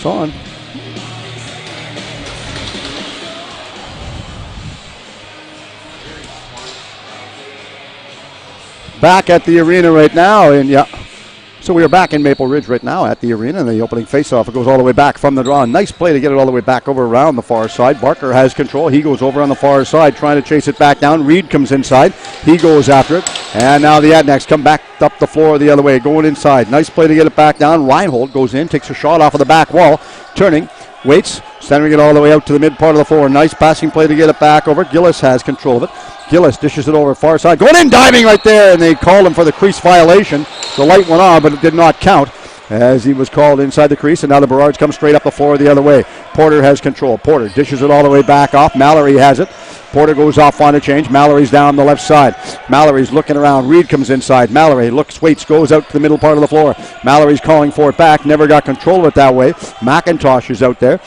It's on. Back at the arena right now, and so we are back in Maple Ridge right now at the arena, and the opening faceoff, it goes all the way back from the draw. Nice play to get it all the way back over around the far side. Barker has control. He goes over on the far side, trying to chase it back down. Reed comes inside. He goes after it, and now the Adnacks come back up the floor the other way, going inside. Nice play to get it back down. Reinhold goes in, takes a shot off of the back wall, turning, waits, centering it all the way out to the mid part of the floor. Nice passing play to get it back over. Gillis has control of it. Gillis dishes it over far side. Going in, diving right there, and they called him for the crease violation. The light went on, but it did not count as he was called inside the crease, and now the Burrards come straight up the floor the other way. Porter has control. Porter dishes it all the way back off. Mallory has it. Porter goes off on a change. Mallory's down the left side. Mallory's looking around. Reed comes inside. Mallory looks, waits, goes out to the middle part of the floor. Mallory's calling for it back. Never got control of it that way. McIntosh is out there.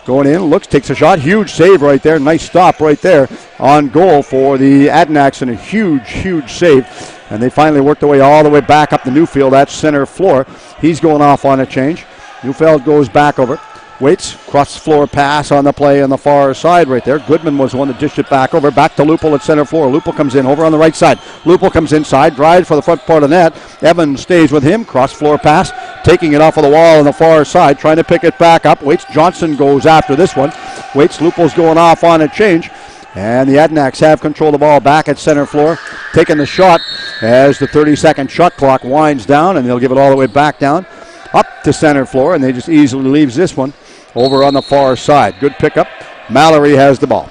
Going in, looks, takes a shot. Huge save right there. Nice stop right there on goal for the Adnacks, and a huge, huge save. And they finally worked their way all the way back up the Newfield at center floor. He's going off on a change. Newfield goes back over. Waits, cross-floor pass on the play on the far side right there. Goodman was the one that dished it back over. Back to Lupul at center floor. Lupul comes in over on the right side. Lupul comes inside, drives for the front part of the net. Evans stays with him. Cross-floor pass, taking it off of the wall on the far side, trying to pick it back up. Waits, Johnson goes after this one. Waits, Lupul's going off on a change. And the Adnacks have control of the ball back at center floor, taking the shot as the 30-second shot clock winds down, and they'll give it all the way back down, up to center floor, and they just easily leaves this one over on the far side. Good pickup. Mallory has the ball.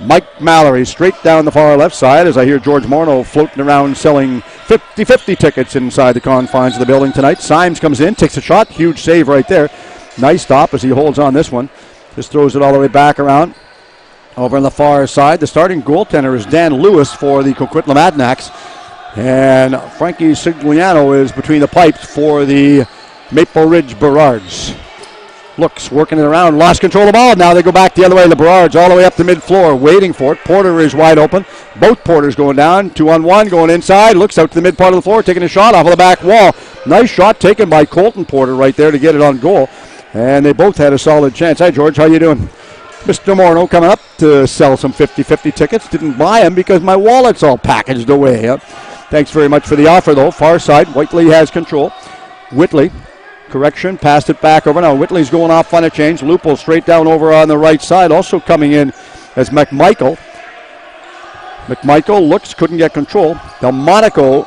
Mike Mallory straight down the far left side as I hear George Morneau floating around selling 50-50 tickets inside the confines of the building tonight. Symes comes in, takes a shot. Huge save right there. Nice stop as he holds on this one. Just throws it all the way back around. Over on the far side, the starting goaltender is Dan Lewis for the Coquitlam Adnacks. And Frankie Sigliano is between the pipes for the Maple Ridge Burrards. Looks, working it around, lost control of the ball. Now they go back the other way. The Burrards all the way up the mid-floor, waiting for it. Porter is wide open. Both Porters going down. 2-on-1, going inside. Looks out to the mid part of the floor, taking a shot off of the back wall. Nice shot taken by Colton Porter right there to get it on goal. And they both had a solid chance. Hi, George. How you doing? Mr. Morneau coming up to sell some 50-50 tickets. Didn't buy them because my wallet's all packaged away. Thanks very much for the offer, though. Far side, Whiteley has control. Whitley. Correction, passed it back over. Now Whitley's going off on a change. Lupul straight down over on the right side. Also coming in as McMichael. McMichael looks, couldn't get control. Delmonico,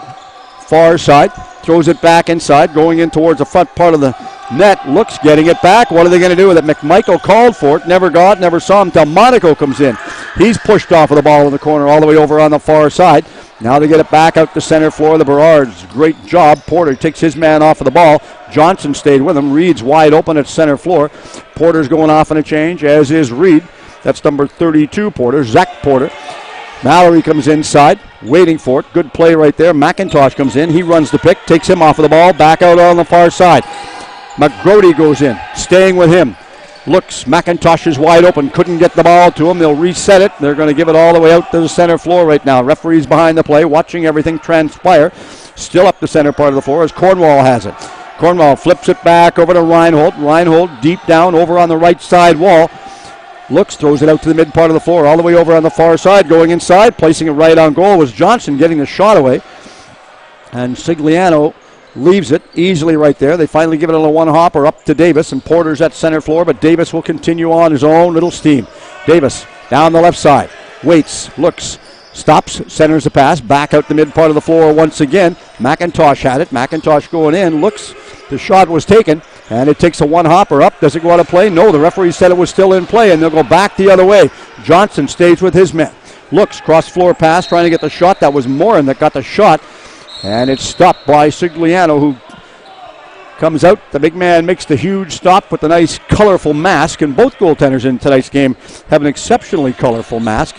far side, throws it back inside, going in towards the front part of the net. Looks, getting it back. What are they going to do with it? McMichael called for it, never got, never saw him. Delmonico comes in. He's pushed off of the ball in the corner all the way over on the far side. Now they get it back out to center floor. The Burrards, great job. Porter takes his man off of the ball. Johnson stayed with him. Reed's wide open at center floor. Porter's going off on a change, as is Reed. That's number 32, Porter, Zach Porter. Mallory comes inside, waiting for it. Good play right there. McIntosh comes in. He runs the pick, takes him off of the ball, back out on the far side. McGrody goes in, staying with him. Looks, McIntosh is wide open, couldn't get the ball to him. They'll reset it. They're going to give it all the way out to the center floor right now. Referee's behind the play, watching everything transpire. Still up the center part of the floor as Cornwall has it. Cornwall flips it back over to Reinhold. Reinhold deep down over on the right side wall. Looks, throws it out to the mid part of the floor, all the way over on the far side, going inside, placing it right on goal was Johnson, getting the shot away. And Sigliano leaves it easily right there. They finally give it on a one-hopper up to Davis, and Porter's at center floor, but Davis will continue on his own little steam. Davis down the left side, waits, looks, stops, centers the pass, back out the mid part of the floor once again. McIntosh had it. McIntosh going in, looks, the shot was taken, and it takes a one-hopper up. Does it go out of play? No, the referee said it was still in play, and they'll go back the other way. Johnson stays with his men. Looks, cross-floor pass, trying to get the shot. That was Morin that got the shot. And it's stopped by Sigliano, who comes out. The big man makes the huge stop with the nice colorful mask. And both goaltenders in tonight's game have an exceptionally colorful mask.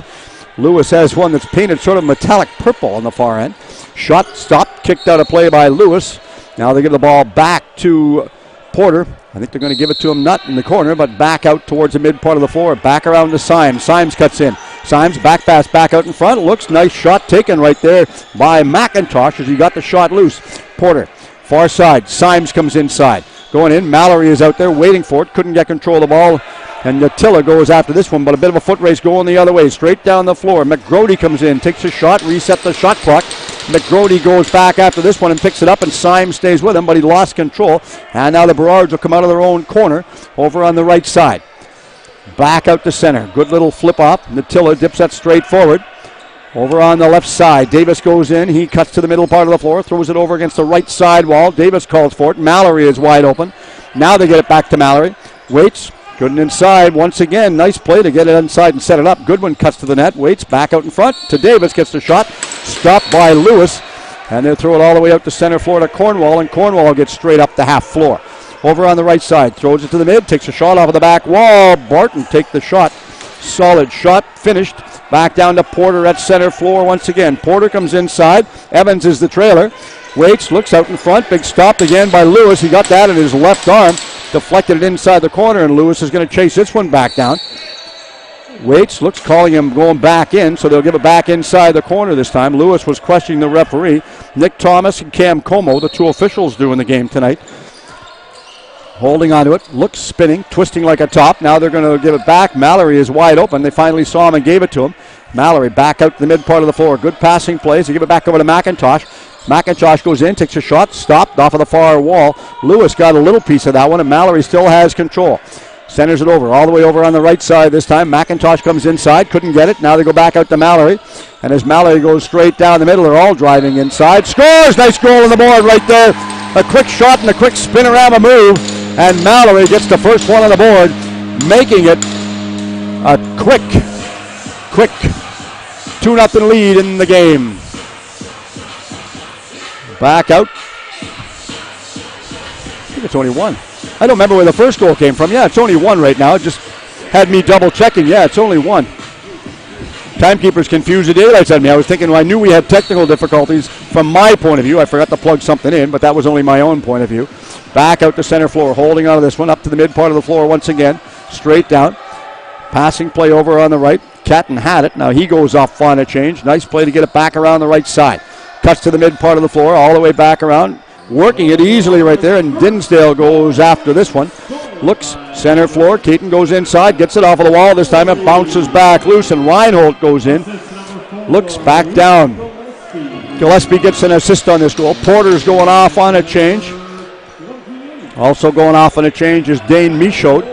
Lewis has one that's painted sort of metallic purple on the far end. Shot stopped, kicked out of play by Lewis. Now they give the ball back to Porter. I think they're going to give it to him, not in the corner, but back out towards the mid part of the floor. Back around to Symes. Symes cuts in. Symes back pass back out in front. Looks, nice shot taken right there by McIntosh as he got the shot loose. Porter, far side. Symes comes inside. going in. Mallory is out there waiting for it. Couldn't get control of the ball. And Natilla goes after this one, but a bit of a foot race going the other way. Straight down the floor. McGrody comes in, takes a shot, reset the shot clock. McGrody goes back after this one and picks it up, and Symes stays with him, but he lost control. And now the Burrards will come out of their own corner over on the right side. Back out to center. Good little flip off. Natilla dips that straight forward. Over on the left side, Davis goes in. He cuts to the middle part of the floor, throws it over against the right side wall. Davis calls for it. Mallory is wide open. Now they get it back to Mallory. Waits. Gooden inside once again. Nice play to get it inside and set it up. Goodwin cuts to the net. Waits back out in front to Davis. Gets the shot. Stopped by Lewis. And they throw it all the way out to center floor to Cornwall. And Cornwall gets straight up the half floor. Over on the right side. Throws it to the mid. Takes a shot off of the back wall. Barton take the shot. Solid shot. Finished. Back down to Porter at center floor once again. Porter comes inside. Evans is the trailer. Waits, looks out in front. Big stop again by Lewis. He got that in his left arm. Deflected it inside the corner, and Lewis is going to chase this one back down. Waits, looks calling him going back in, so they'll give it back inside the corner this time. Lewis was questioning the referee. Nick Thomas and Cam Como, the two officials doing the game tonight. Holding onto it, looks spinning, twisting like a top. Now they're going to give it back. Mallory is wide open. They finally saw him and gave it to him. Mallory back out to the mid part of the floor. Good passing plays. They give it back over to McIntosh. McIntosh goes in, takes a shot, stopped off of the far wall. Lewis got a little piece of that one, and Mallory still has control. Centers it over, all the way over on the right side this time. McIntosh comes inside, couldn't get it. Now they go back out to Mallory. And as Mallory goes straight down the middle, they're all driving inside. Scores! Nice goal on the board right there. A quick shot and a quick spin around a move. And Mallory gets the first one on the board, making it a quick 2-0 lead in the game. Back out. I think it's only one. I don't remember where the first goal came from. Yeah, it's only one right now. It just had me double checking. Yeah, it's only one. Timekeepers confused the daylights out of me. I was thinking, well, I knew we had technical difficulties from my point of view. I forgot to plug something in, but that was only my own point of view. Back out to center floor, holding on to this one, up to the mid part of the floor once again. Straight down. Passing play over on the right. Catton had it. Now he goes off on a change. Nice play to get it back around the right side. Cuts to the mid part of the floor, all the way back around. Working it easily right there, and Dinsdale goes after this one. Looks, center floor. Keaton goes inside, gets it off of the wall. This time it bounces back loose, and Reinhold goes in. Looks back down. Gillespie gets an assist on this goal. Porter's going off on a change. Also going off on a change is Dane Michaud.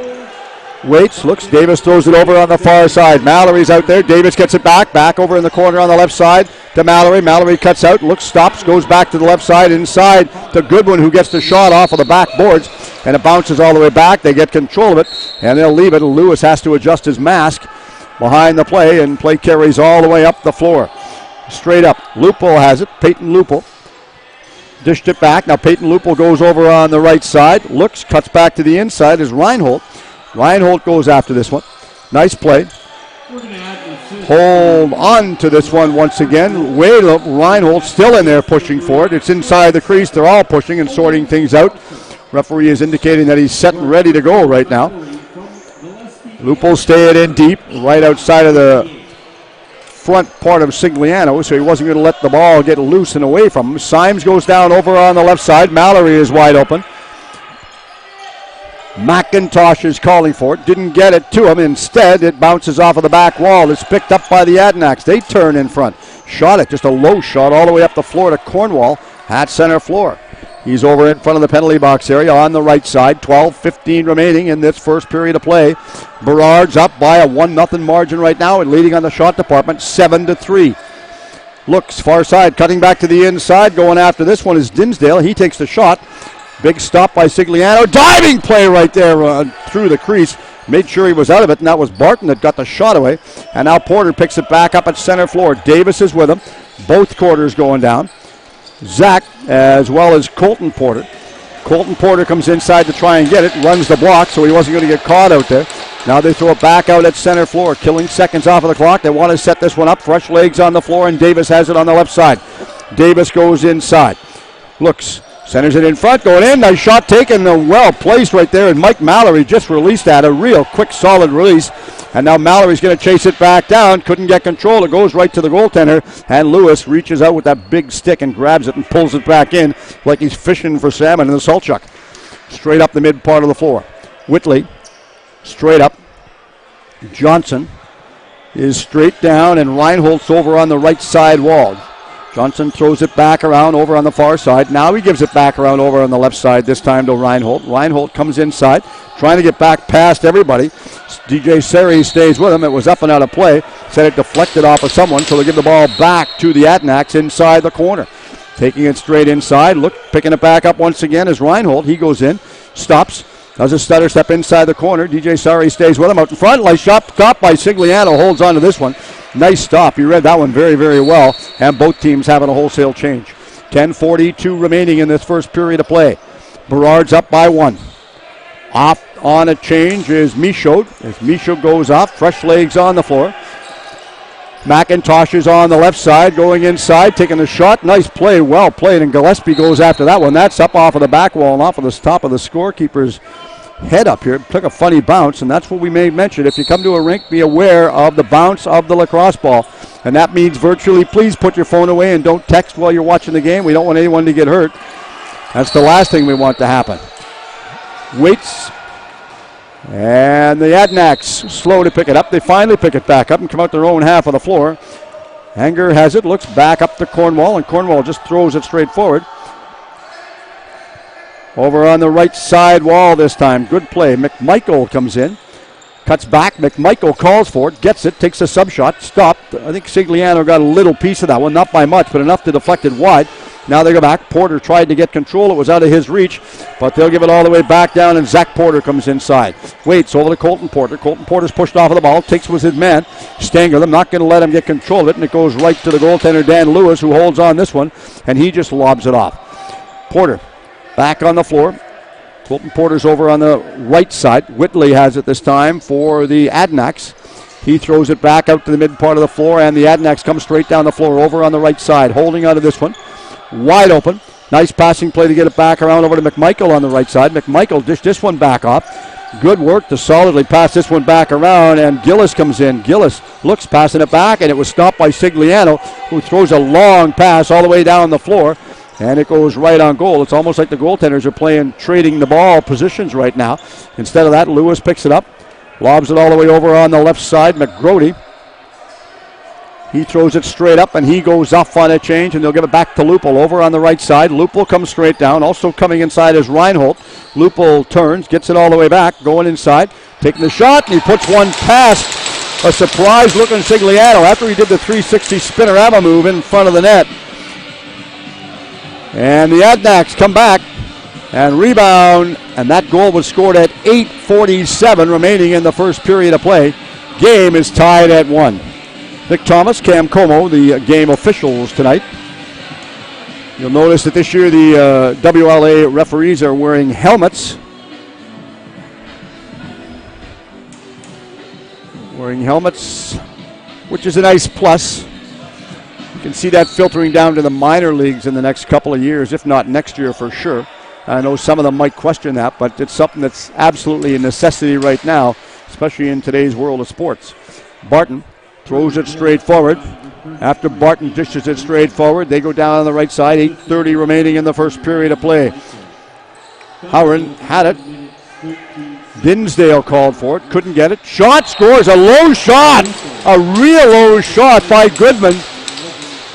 Waits, looks, Davis throws it over on the far side. Mallory's out there. Davis gets it back over in the corner on the left side to Mallory. Mallory cuts out, looks, stops, goes back to the left side, inside to Goodwin, who gets the shot off of the backboards, and it bounces all the way back. They get control of it, and they'll leave it. Lewis has to adjust his mask behind the play, and play carries all the way up the floor. Straight up. Lupul has it. Peyton Lupul dished it back. Now Peyton Lupul goes over on the right side. Looks, cuts back to the inside is Reinhold. Reinhold goes after this one. Nice play. Hold on to this one once again. Reinhold still in there pushing for it. It's inside the crease. They're all pushing and sorting things out. Referee is indicating that he's set and ready to go right now. Lupul stayed in deep, right outside of the front part of Sigliano, so he wasn't going to let the ball get loose and away from him. Symes goes down over on the left side. Mallory is wide open. McIntosh is calling for it. Didn't get it to him. Instead, it bounces off of the back wall. It's picked up by the Adanacs. They turn in front. Shot it. Just a low shot all the way up the floor to Cornwall at center floor. He's over in front of the penalty box area on the right side. 12-15 remaining in this first period of play. Burrards up by a 1-0 margin right now and leading on the shot department 7-3. Looks far side, cutting back to the inside. Going after this one is Dinsdale. He takes the shot. Big stop by Sigliano. Diving play right there through the crease. Made sure he was out of it, and that was Barton that got the shot away. And now Porter picks it back up at center floor. Davis is with him. Both quarters going down. Zach as well as Colton Porter. Colton Porter comes inside to try and get it. Runs the block, so he wasn't going to get caught out there. Now they throw it back out at center floor. Killing seconds off of the clock. They want to set this one up. Fresh legs on the floor, and Davis has it on the left side. Davis goes inside. Looks. Centers it in front, going in. Nice shot taken, well placed right there. And Mike Mallory just released that. A real quick, solid release. And now Mallory's going to chase it back down. Couldn't get control. It goes right to the goaltender. And Lewis reaches out with that big stick and grabs it and pulls it back in like he's fishing for salmon in the salt chuck. straight up the mid part of the floor. Whitley, straight up. Johnson is straight down, and Reinholdt's over on the right side wall. Johnson throws it back around over on the far side. Now he gives it back around over on the left side, this time to Reinholdt. Reinholdt comes inside, trying to get back past everybody. DJ Seri stays with him. It was up and out of play. Said it deflected off of someone, so they give the ball back to the Adanacs inside the corner. Taking it straight inside. Picking it back up once again is Reinholdt. He goes in, stops, does a stutter step inside the corner. DJ Seri stays with him out in front. Nice shot stopped by Sigliano. Holds on to this one. Nice stop. He read that one very, very well. And both teams having a wholesale change. 10:42 remaining in this first period of play. Burrards up by 1. Off on a change is Michaud. As Michaud goes off, fresh legs on the floor. McIntosh is on the left side, going inside, taking the shot. Nice play, well played, and Gillespie goes after that one. That's up off of the back wall and off of the top of the scorekeeper's head up here. It took a funny bounce, and that's what we may mention. If you come to a rink, be aware of the bounce of the lacrosse ball. And that means virtually, please put your phone away and don't text while you're watching the game. We don't want anyone to get hurt. That's the last thing we want to happen. Waits. And the Adanacs slow to pick it up. They finally pick it back up and come out their own half of the floor. Anger has it, looks back up to Cornwall, and Cornwall just throws it straight forward. Over on the right side wall this time. Good play. McMichael comes in. Cuts back. McMichael calls for it. Gets it. Takes a sub shot. Stopped. I think Sigliano got a little piece of that one. Not by much, but enough to deflect it wide. Now they go back. Porter tried to get control. It was out of his reach, but they'll give it all the way back down, and Zach Porter comes inside. Waits over to Colton Porter. Colton Porter's pushed off of the ball. Takes with his man. Stanger them. Not going to let him get control of it, and it goes right to the goaltender, Dan Lewis, who holds on this one, and he just lobs it off. Porter back on the floor. Colton Porter's over on the right side. Whitley has it this time for the Adanacs. He throws it back out to the mid part of the floor, and the Adanacs come straight down the floor over on the right side, holding onto this one. Wide open. Nice passing play to get it back around over to McMichael on the right side. McMichael dished this one back off. Good work to solidly pass this one back around, and Gillis comes in. Gillis looks, passing it back, and it was stopped by Sigliano, who throws a long pass all the way down the floor. And it goes right on goal. It's almost like the goaltenders are trading the ball positions right now. Instead of that, Lewis picks it up, lobs it all the way over on the left side. McGrody, he throws it straight up, and he goes off on a change, and they'll give it back to Lupul over on the right side. Lupul comes straight down. Also coming inside is Reinholdt. Lupul turns, gets it all the way back, going inside, taking the shot, and he puts one past a surprised-looking Sigliano after he did the 360 spinorama move in front of the net. And the Adanacs come back and rebound, and that goal was scored at 8:47 remaining in the first period of play. Game is tied at 1. Nick Thomas, Cam Como, the game officials tonight. You'll notice that this year the WLA referees are wearing helmets. Wearing helmets, which is a nice plus. You can see that filtering down to the minor leagues in the next couple of years, if not next year for sure. I know some of them might question that, but it's something that's absolutely a necessity right now, especially in today's world of sports. Barton throws it straight forward. After Barton dishes it straight forward, they go down on the right side. 8:30 remaining in the first period of play. Howard had it. Dinsdale called for it, couldn't get it. Shot, scores, a low shot, a real low shot by Goodman.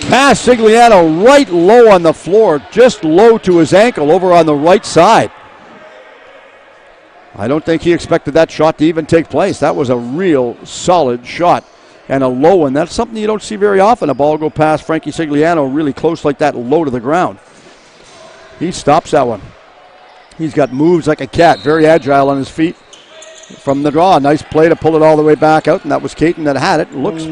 Pass Sigliano right low on the floor, just low to his ankle over on the right side. I don't think he expected that shot to even take place. That was a real solid shot and a low one. That's something you don't see very often. A ball go past Frankie Sigliano really close like that, low to the ground. He stops that one. He's got moves like a cat, very agile on his feet. From the draw, nice play to pull it all the way back out, and that was Caton that had it. Looks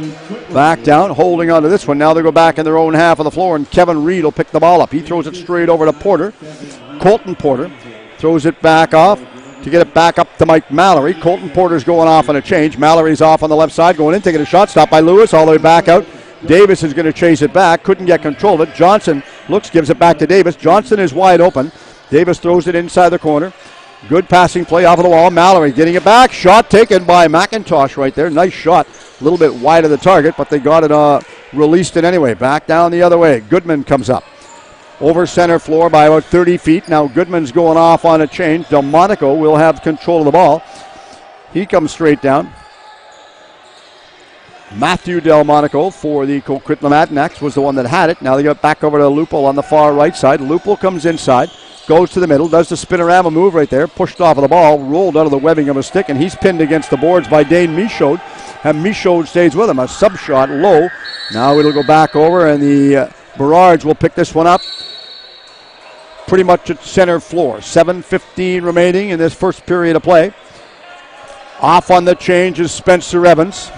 back down, holding on to this one. Now they go back in their own half of the floor, and Kevin Reed will pick the ball up. He throws it straight over to Porter. Colton Porter throws it back off to get it back up to Mike Mallory. Colton Porter's going off on a change. Mallory's off on the left side, going in, taking a shot, stopped by Lewis, all the way back out. Davis is going to chase it back, couldn't get control of it. Johnson looks, gives it back to Davis. Johnson is wide open. Davis throws it inside the corner. Good passing play off of the wall. Mallory getting it back. Shot taken by McIntosh right there. Nice shot. A little bit wide of the target, but they got it, released it anyway. Back down the other way. Goodman comes up. over center floor by about 30 feet. Now Goodman's going off on a change. Delmonico will have control of the ball. He comes straight down. Matthew Delmonico for the Coquitlam Adanacs was the one that had it. Now they get it back over to Lupul on the far right side. Lupul comes inside, goes to the middle, does the spinorama move right there, pushed off of the ball, rolled out of the webbing of a stick, and he's pinned against the boards by Dane Michaud. And Michaud stays with him. A sub shot low. Now it'll go back over, and the Burrards will pick this one up pretty much at center floor. 7:15 remaining in this first period of play. Off on the change is Spencer Evans.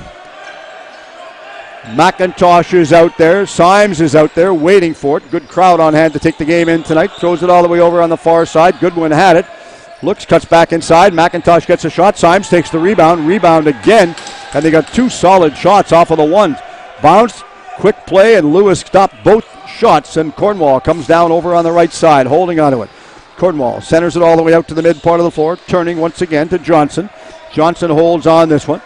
McIntosh is out there. Symes is out there waiting for it. Good crowd on hand to take the game in tonight. Throws it all the way over on the far side. Goodwin had it. Looks, cuts back inside. McIntosh gets a shot. Symes takes the rebound. Rebound again. And they got two solid shots off of the one. Bounce, quick play, and Lewis stopped both shots. And Cornwall comes down over on the right side, holding onto it. Cornwall centers it all the way out to the mid part of the floor. Turning once again to Johnson. Johnson holds on this one.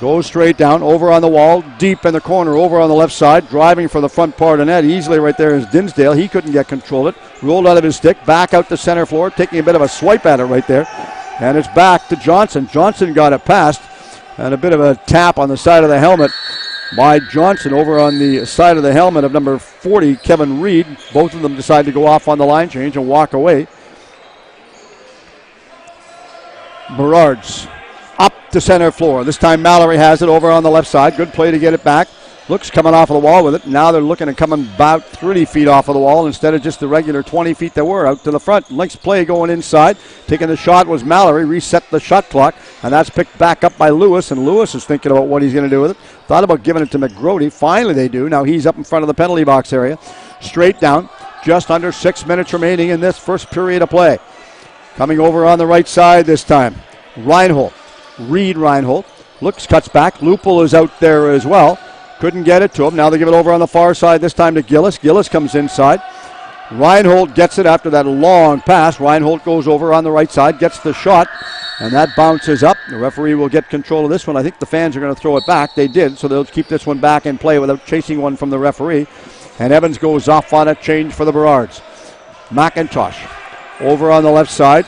Goes straight down, over on the wall, deep in the corner, over on the left side, driving for the front part of net. Easily right there is Dinsdale. He couldn't get control of it. Rolled out of his stick, back out to center floor, taking a bit of a swipe at it right there. And it's back to Johnson. Johnson got it past, and a bit of a tap on the side of the helmet by Johnson over on the side of the helmet of number 40, Kevin Reed. Both of them decide to go off on the line change and walk away. Burrards up to center floor. This time Mallory has it over on the left side. Good play to get it back. Looks coming off of the wall with it. Now they're looking at coming about 30 feet off of the wall instead of just the regular 20 feet they were out to the front. Nice play going inside. Taking the shot was Mallory. Reset the shot clock. And that's picked back up by Lewis. And Lewis is thinking about what he's going to do with it. Thought about giving it to McGrody. Finally they do. Now he's up in front of the penalty box area. Straight down. Just under 6 minutes remaining in this first period of play. Coming over on the right side this time. Reinhold. Reed Reinhold looks, cuts back. Lupul is out there as well. Couldn't get it to him. Now they give it over on the far side, this time to Gillis. Gillis comes inside. Reinhold gets it after that long pass. Reinhold goes over on the right side, gets the shot, and that bounces up. The referee will get control of this one. I think the fans are going to throw it back. They did, so they'll keep this one back in play without chasing one from the referee. And Evans goes off on a change for the Burrards. McIntosh over on the left side.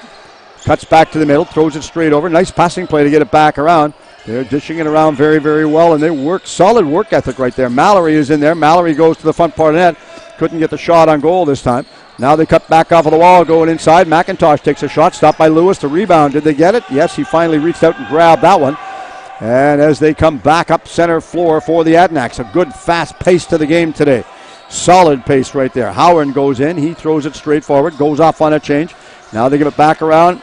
Cuts back to the middle, throws it straight over. Nice passing play to get it back around. They're dishing it around very, very well, and they work, solid work ethic right there. Mallory is in there. Mallory goes to the front part of the net. Couldn't get the shot on goal this time. Now they cut back off of the wall, going inside. McIntosh takes a shot, stopped by Lewis. The rebound, did they get it? Yes, he finally reached out and grabbed that one. And as they come back up center floor for the Adanacs, a good fast pace to the game today. Solid pace right there. Howard goes in. He throws it straight forward, goes off on a change. Now they give it back around.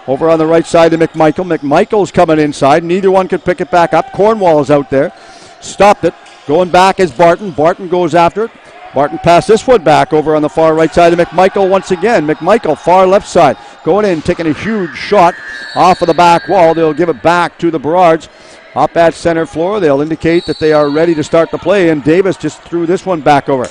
Over on the right side to McMichael. McMichael's coming inside. Neither one could pick it back up. Cornwall's out there. Stopped it. Going back is Barton. Barton goes after it. Barton passed this one back over on the far right side to McMichael once again. McMichael, far left side. Going in, taking a huge shot off of the back wall. They'll give it back to the Burrards. Up at center floor. They'll indicate that they are ready to start the play. And Davis just threw this one back over.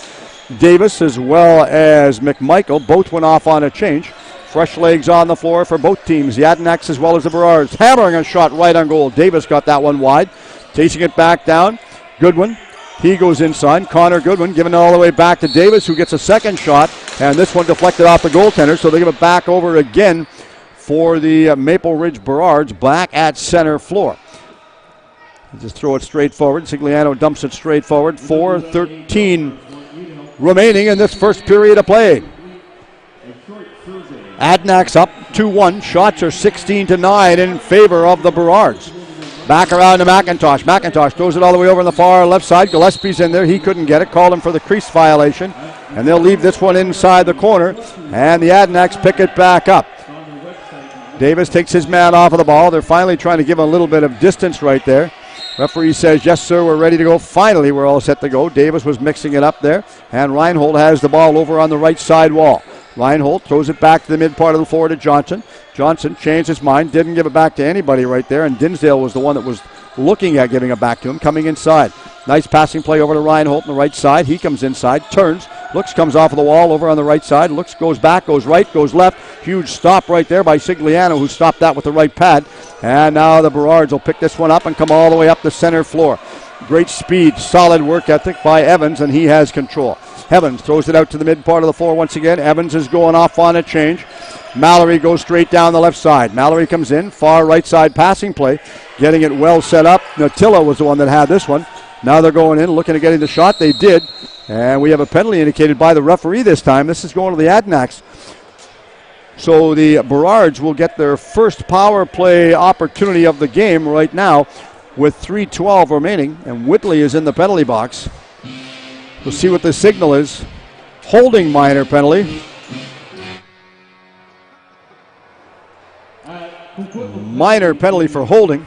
Davis as well as McMichael both went off on a change. Fresh legs on the floor for both teams, the Adanacs as well as the Burrards. Hammering a shot right on goal. Davis got that one wide. Chasing it back down. Goodwin, he goes inside. Connor Goodwin giving it all the way back to Davis, who gets a second shot. And this one deflected off the goaltender, so they give it back over again for the Maple Ridge Burrards back at center floor. Just throw it straight forward. Sigliano dumps it straight forward. 4:13 remaining in this first period of play. Adanacs up 2-1. Shots are 16-9 in favor of the Burrards. Back around to McIntosh. McIntosh throws it all the way over on the far left side. Gillespie's in there. He couldn't get it. Called him for the crease violation. And they'll leave this one inside the corner. And the Adanacs pick it back up. Davis takes his man off of the ball. They're finally trying to give him a little bit of distance right there. Referee says, yes, sir, we're ready to go. Finally, we're all set to go. Davis was mixing it up there. And Reinhold has the ball over on the right side wall. Reinhold throws it back to the mid part of the floor to Johnson. Johnson changed his mind, didn't give it back to anybody right there, and Dinsdale was the one that was looking at giving it back to him, coming inside. Nice passing play over to Reinhold on the right side. He comes inside, turns, looks, comes off of the wall over on the right side, looks, goes back, goes right, goes left. Huge stop right there by Sigliano, who stopped that with the right pad. And now the Burrards will pick this one up and come all the way up the center floor. Great speed, solid work ethic by Evans, and he has control. Evans throws it out to the mid part of the floor once again. Evans is going off on a change. Mallory goes straight down the left side. Mallory comes in, far right side passing play, getting it well set up. Natilla was the one that had this one. Now they're going in, looking at getting the shot. They did. And we have a penalty indicated by the referee this time. This is going to the Adanacs. So the Burrards will get their first power play opportunity of the game right now with 3:12 remaining. And Whitley is in the penalty box. We'll see what the signal is. Holding minor penalty. Minor penalty for holding.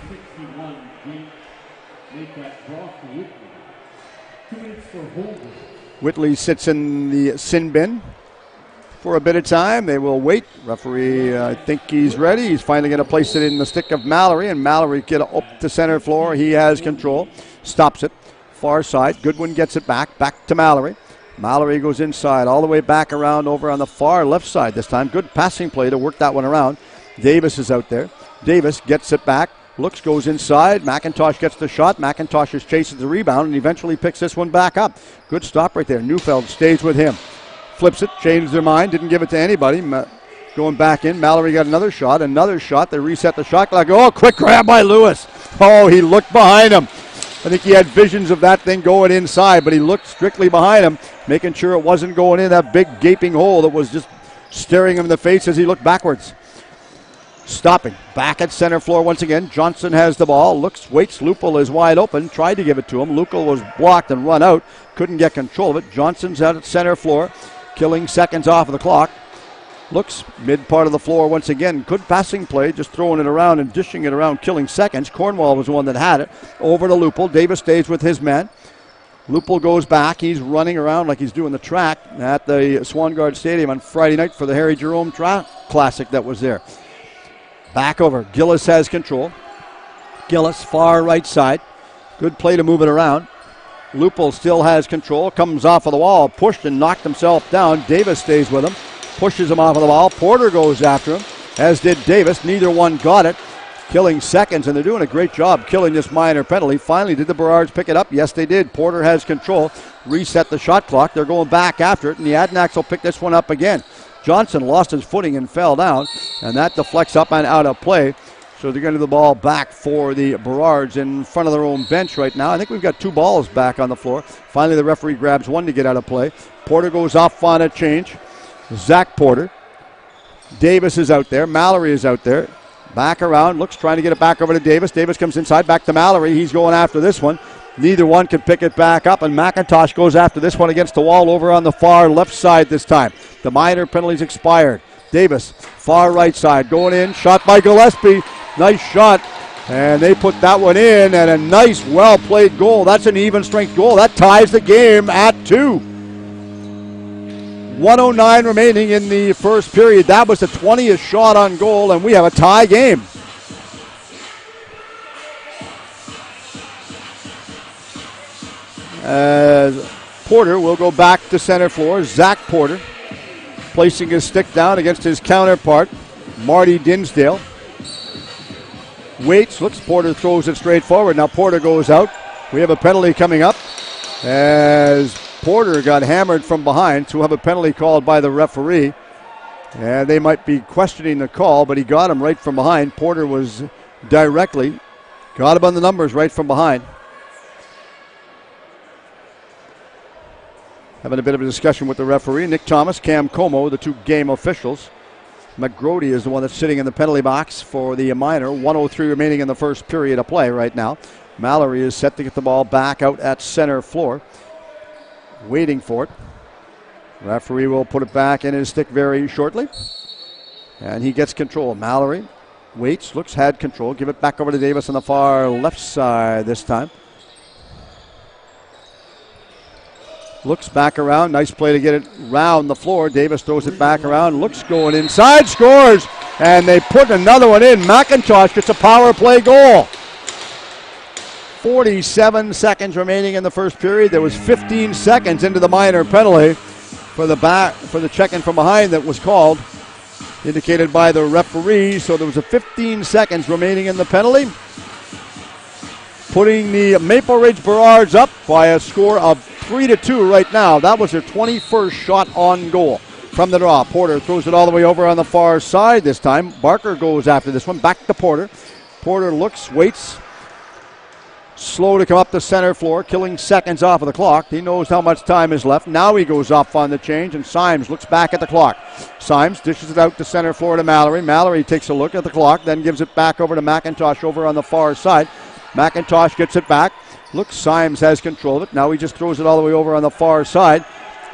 Whitley sits in the sin bin for a bit of time. They will wait. Referee, I think he's ready. He's finally going to place it in the stick of Mallory, and Mallory get up to center floor. He has control. Stops it. Far side. Goodwin gets it back to Mallory. Mallory goes inside, all the way back around over on the far left side this time. Good passing play to work that one around. Davis is out there. Davis gets it back. Looks, goes inside. McIntosh gets the shot. McIntosh is chasing the rebound and eventually picks this one back up. Good stop right there. Neufeld stays with him. Flips it, changed their mind, didn't give it to anybody. Going back in. Mallory got another shot. They reset the shot clock. Oh, quick grab by Lewis. Oh, he looked behind him. I think he had visions of that thing going inside, but he looked strictly behind him, making sure it wasn't going in that big gaping hole that was just staring him in the face as he looked backwards. Stopping. Back at center floor once again. Johnson has the ball. Looks, waits. Lupel is wide open. Tried to give it to him. Lupel was blocked and run out. Couldn't get control of it. Johnson's out at center floor, killing seconds off of the clock. Looks, mid part of the floor once again. Good passing play, just throwing it around and dishing it around, killing seconds. Cornwall was the one that had it. Over to Lupel. Davis stays with his man. Lupel goes back. He's running around like he's doing the track at the Swangard Stadium on Friday night for the Harry Jerome Classic that was there. Back over. Gillis has control. Gillis, far right side. Good play to move it around. Lupel still has control. Comes off of the wall. Pushed and knocked himself down. Davis stays with him. Pushes him off of the wall. Porter goes after him, as did Davis. Neither one got it. Killing seconds, and they're doing a great job killing this minor penalty. Finally, did the Burrards pick it up? Yes, they did. Porter has control. Reset the shot clock. They're going back after it, and the Adanacs will pick this one up again. Johnson lost his footing and fell down, and that deflects up and out of play. So they're going to do the ball back for the Burrards in front of their own bench right now. I think we've got two balls back on the floor. Finally, the referee grabs one to get out of play. Porter goes off on a change. Zach Porter. Davis is out there. Mallory is out there. Back around. Looks, trying to get it back over to Davis. Davis comes inside. Back to Mallory. He's going after this one. Neither one can pick it back up, and McIntosh goes after this one against the wall over on the far left side this time. The minor penalty's expired. Davis, far right side, going in. Shot by Gillespie. Nice shot. And they put that one in, and a nice, well-played goal. That's an even-strength goal. That ties the game at 2. 1:09 remaining in the first period. That was the 20th shot on goal, and we have a tie game. As Porter will go back to center floor. Zach Porter placing his stick down against his counterpart, Marty Dinsdale. Waits, looks, Porter throws it straight forward. Now Porter goes out. We have a penalty coming up as Porter got hammered from behind, so we'll have a penalty called by the referee. And they might be questioning the call, but he got him right from behind. Porter was directly, got him on the numbers right from behind. Having a bit of a discussion with the referee. Nick Thomas, Cam Como, the two game officials. McGrody is the one that's sitting in the penalty box for the minor. 1:03 remaining in the first period of play right now. Mallory is set to get the ball back out at center floor. Waiting for it. Referee will put it back in his stick very shortly. And he gets control. Mallory waits, looks, had control. Give it back over to Davis on the far left side this time. Looks back around. Nice play to get it round the floor. Davis throws it back around. Looks, going inside. Scores. And they put another one in. McIntosh gets a power play goal. 47 seconds remaining in the first period. There was 15 seconds into the minor penalty for the check-in from behind that was called, indicated by the referee. So there was a 15 seconds remaining in the penalty, putting the Maple Ridge Burrards up by a score of 3-2 right now. That was their 21st shot on goal from the draw. Porter throws it all the way over on the far side this time. Barker goes after this one. Back to Porter. Porter looks, waits. Slow to come up the center floor, killing seconds off of the clock. He knows how much time is left. Now he goes off on the change, and Symes looks back at the clock. Symes dishes it out to center floor to Mallory. Mallory takes a look at the clock, then gives it back over to McIntosh over on the far side. McIntosh gets it back. Looks, Symes has control of it. Now he just throws it all the way over on the far side.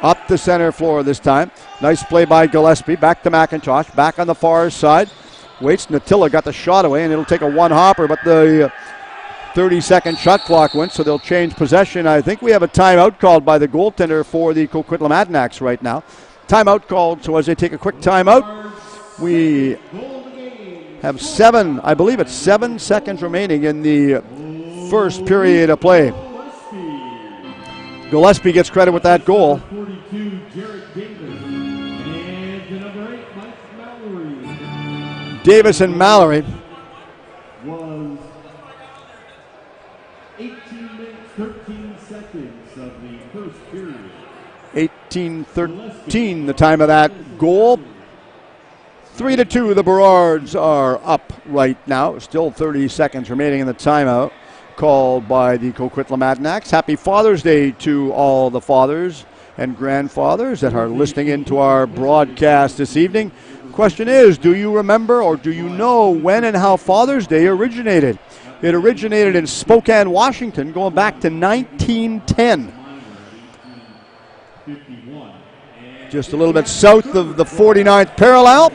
Up the center floor this time. Nice play by Gillespie. Back to McIntosh. Back on the far side. Waits. Natilla got the shot away, and it'll take a one-hopper, but the 30-second shot clock went, so they'll change possession. I think we have a timeout called by the goaltender for the Coquitlam Adanacs right now. Timeout called, so as they take a quick timeout, we have 7 seconds remaining in the first period of play. Gillespie gets credit with that goal. Davis and Mallory. 18-13 the time of that goal. 3-2 the Burrards are up right now. Still 30 seconds remaining in the timeout called by the Coquitlam Adanacs. Happy Father's Day to all the fathers and grandfathers that are listening into our broadcast this evening. Question is, do you remember or do you know when and how Father's Day originated? It originated in Spokane, Washington, going back to 1910. Just a little bit south of the 49th parallel.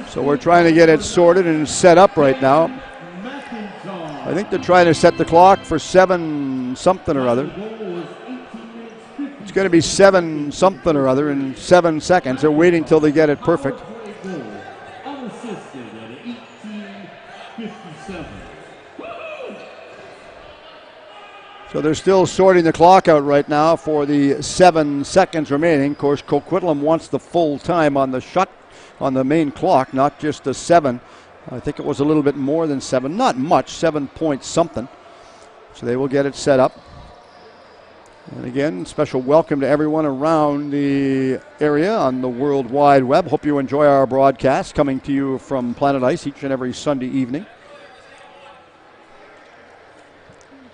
So we're trying to get it sorted and set up right now. I think they're trying to set the clock for 7 something or other. It's going to be 7 something or other in 7 seconds. They're waiting till they get it perfect. So they're still sorting the clock out right now for the 7 seconds remaining. Of course, Coquitlam wants the full time on the shot, on the main clock, not just the 7. I think it was a little bit more than 7. Not much, 7 point something. So they will get it set up. And again, special welcome to everyone around the area on the World Wide Web. Hope you enjoy our broadcast coming to you from Planet Ice each and every Sunday evening.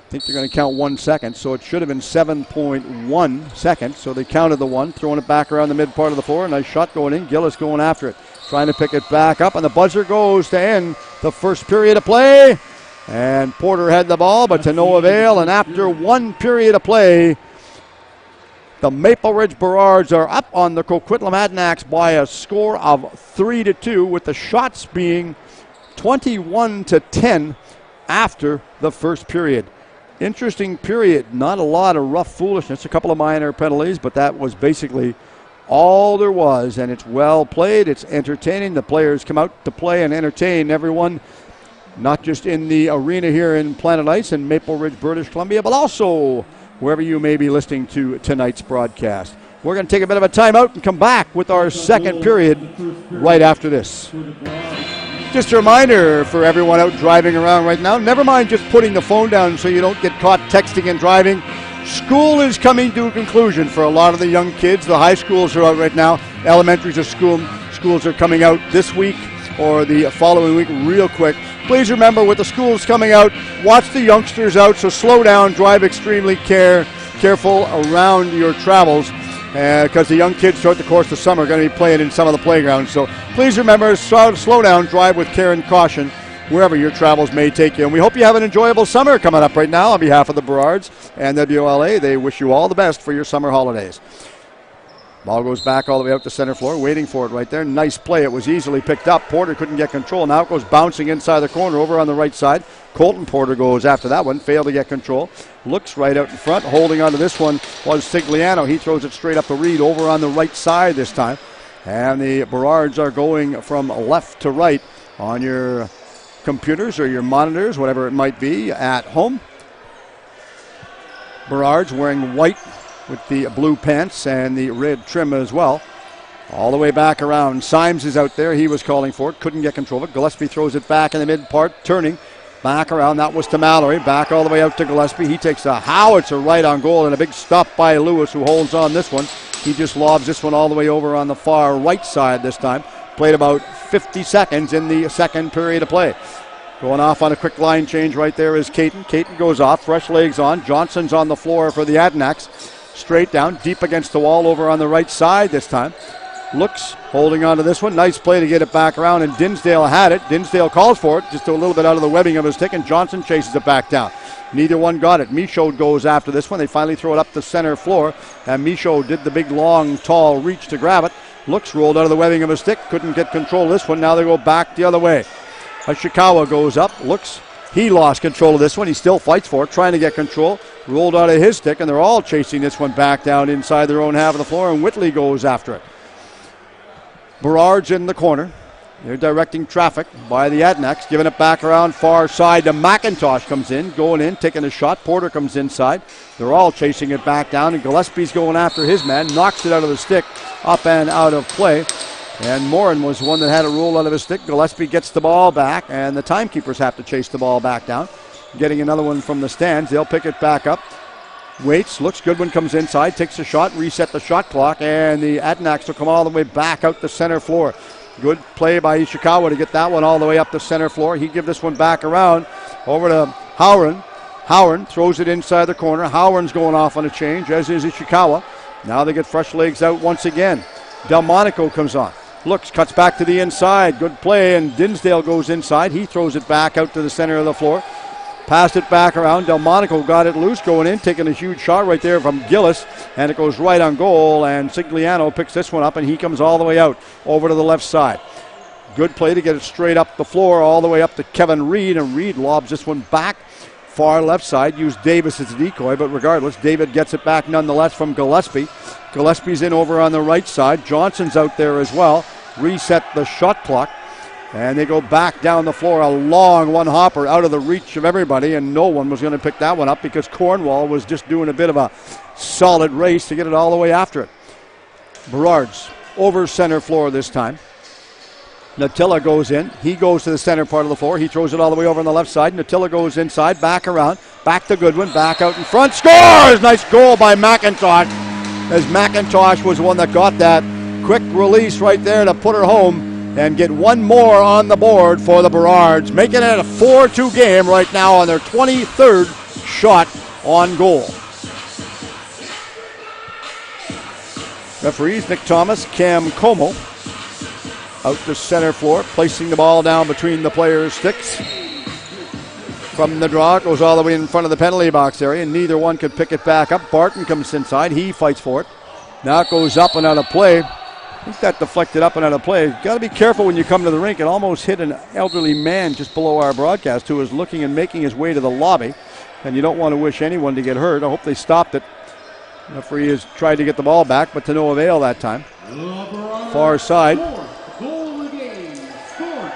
I think they're going to count 1 second, so it should have been 7.1 seconds. So they counted the 1, throwing it back around the mid part of the floor. Nice shot going in. Gillis going after it, trying to pick it back up, and the buzzer goes to end the first period of play. And Porter had the ball, but to no avail. And after 1 period of play, the Maple Ridge Burrards are up on the Coquitlam Adanacs by a score of 3-2, with the shots being 21-10 after the first period. Interesting period. Not a lot of rough foolishness. A couple of minor penalties, but that was basically all there was. And it's well played. It's entertaining. The players come out to play and entertain everyone, not just in the arena here in Planet Ice in Maple Ridge, British Columbia, but also wherever you may be listening to tonight's broadcast. We're going to take a bit of a timeout and come back with our second period right after this. Just a reminder for everyone out driving around right now, never mind just putting the phone down so you don't get caught texting and driving. School is coming to a conclusion for a lot of the young kids. The high schools are out right now. Elementaries are schools are coming out this week or the following week real quick. Please remember, with the schools coming out, watch the youngsters out, so slow down, drive extremely careful around your travels, because the young kids throughout the course of summer are going to be playing in some of the playgrounds. So please remember, slow down, drive with care and caution wherever your travels may take you. And we hope you have an enjoyable summer coming up right now. On behalf of the Burrards and WLA, they wish you all the best for your summer holidays. Ball goes back all the way out to center floor, waiting for it right there. Nice play. It was easily picked up. Porter couldn't get control. Now it goes bouncing inside the corner over on the right side. Colton Porter goes after that one. Failed to get control. Looks right out in front. Holding on to this one was Sigliano. He throws it straight up the reed over on the right side this time. And the Burrards are going from left to right on your computers or your monitors, whatever it might be, at home. Burrards wearing white with the blue pants and the red trim as well. All the way back around. Symes is out there. He was calling for it. Couldn't get control of it. Gillespie throws it back in the mid part. Turning. Back around, that was to Mallory. Back all the way out to Gillespie. He takes a howitzer right on goal, and a big stop by Lewis, who holds on this one. He just lobs this one all the way over on the far right side this time. Played about 50 seconds in the second period of play. Going off on a quick line change right there is Caton. Caton goes off, fresh legs on. Johnson's on the floor for the Adanacs. Straight down, deep against the wall over on the right side this time. Looks, holding on to this one. Nice play to get it back around, and Dinsdale had it. Dinsdale calls for it, just a little bit out of the webbing of his stick, and Johnson chases it back down. Neither one got it. Michaud goes after this one. They finally throw it up the center floor, and Michaud did the big, long, tall reach to grab it. Looks rolled out of the webbing of his stick. Couldn't get control of this one. Now they go back the other way. Ishikawa goes up. Looks. He lost control of this one. He still fights for it, trying to get control. Rolled out of his stick, and they're all chasing this one back down inside their own half of the floor, and Whitley goes after it. Burrards in the corner. They're directing traffic by the Adanacs, giving it back around far side to McIntosh. Comes in, going in, taking a shot. Porter comes inside. They're all chasing it back down, and Gillespie's going after his man. Knocks it out of the stick, up and out of play. And Morin was one that had a roll out of his stick. Gillespie gets the ball back, and the timekeepers have to chase the ball back down. Getting another one from the stands. They'll pick it back up. Waits, looks, Goodwin comes inside, takes a shot, reset the shot clock, and the Adanacs will come all the way back out the center floor. Good play by Ishikawa to get that one all the way up the center floor. He give this one back around over to Howren. Howren throws it inside the corner. Howren's going off on a change, as is Ishikawa. Now they get fresh legs out once again. Delmonico comes on. Looks, cuts back to the inside. Good play, and Dinsdale goes inside. He throws it back out to the center of the floor. Passed it back around. Delmonico got it loose, going in, taking a huge shot right there from Gillis, and it goes right on goal, and Sigliano picks this one up, and he comes all the way out over to the left side. Good play to get it straight up the floor, all the way up to Kevin Reed, and Reed lobs this one back far left side. Used Davis as a decoy, but regardless, David gets it back nonetheless from Gillespie. Gillespie's in over on the right side. Johnson's out there as well. Reset the shot clock. And they go back down the floor, a long one hopper out of the reach of everybody, and no one was going to pick that one up because Cornwall was just doing a bit of a solid race to get it all the way after it. Burrards over center floor this time. Natilla goes in. He goes to the center part of the floor. He throws it all the way over on the left side. Natilla goes inside, back around, back to Goodwin, back out in front. Scores! Nice goal by McIntosh, as McIntosh was the one that got that quick release right there to put her home and get one more on the board for the Burrards, making it a 4-2 game right now on their 23rd shot on goal. Referees Nick Thomas, Cam Como, out to center floor, placing the ball down between the players' sticks. From the draw, it goes all the way in front of the penalty box area, and neither one could pick it back up. Barton comes inside, he fights for it. Now it goes up and out of play. I think that deflected up and out of play. Got to be careful when you come to the rink. It almost hit an elderly man just below our broadcast who was looking and making his way to the lobby. And you don't want to wish anyone to get hurt. I hope they stopped it. The referee has tried to get the ball back, but to no avail that time. Far side.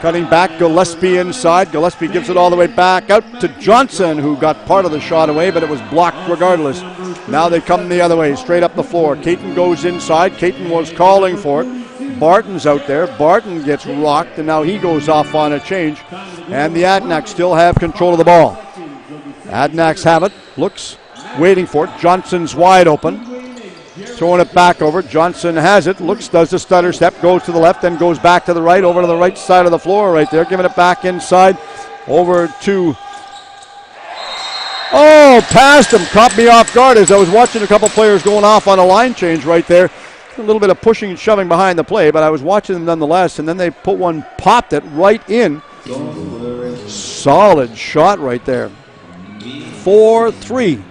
Cutting back, Gillespie inside. Gillespie gives it all the way back out to Johnson, who got part of the shot away, but it was blocked regardless. Now they come the other way, straight up the floor. Caton goes inside. Caton was calling for it. Barton's out there. Barton gets rocked, and now he goes off on a change. And the Adanacs still have control of the ball. Adanacs have it. Looks, waiting for it. Johnson's wide open. Throwing it back over. Johnson has it. Looks, does the stutter step, goes to the left, then goes back to the right, over to the right side of the floor right there. Giving it back inside over to... Oh, past him. Caught me off guard as I was watching a couple players going off on a line change right there. A little bit of pushing and shoving behind the play, but I was watching them nonetheless, and then they popped it right in. Solid shot right there. 4-3.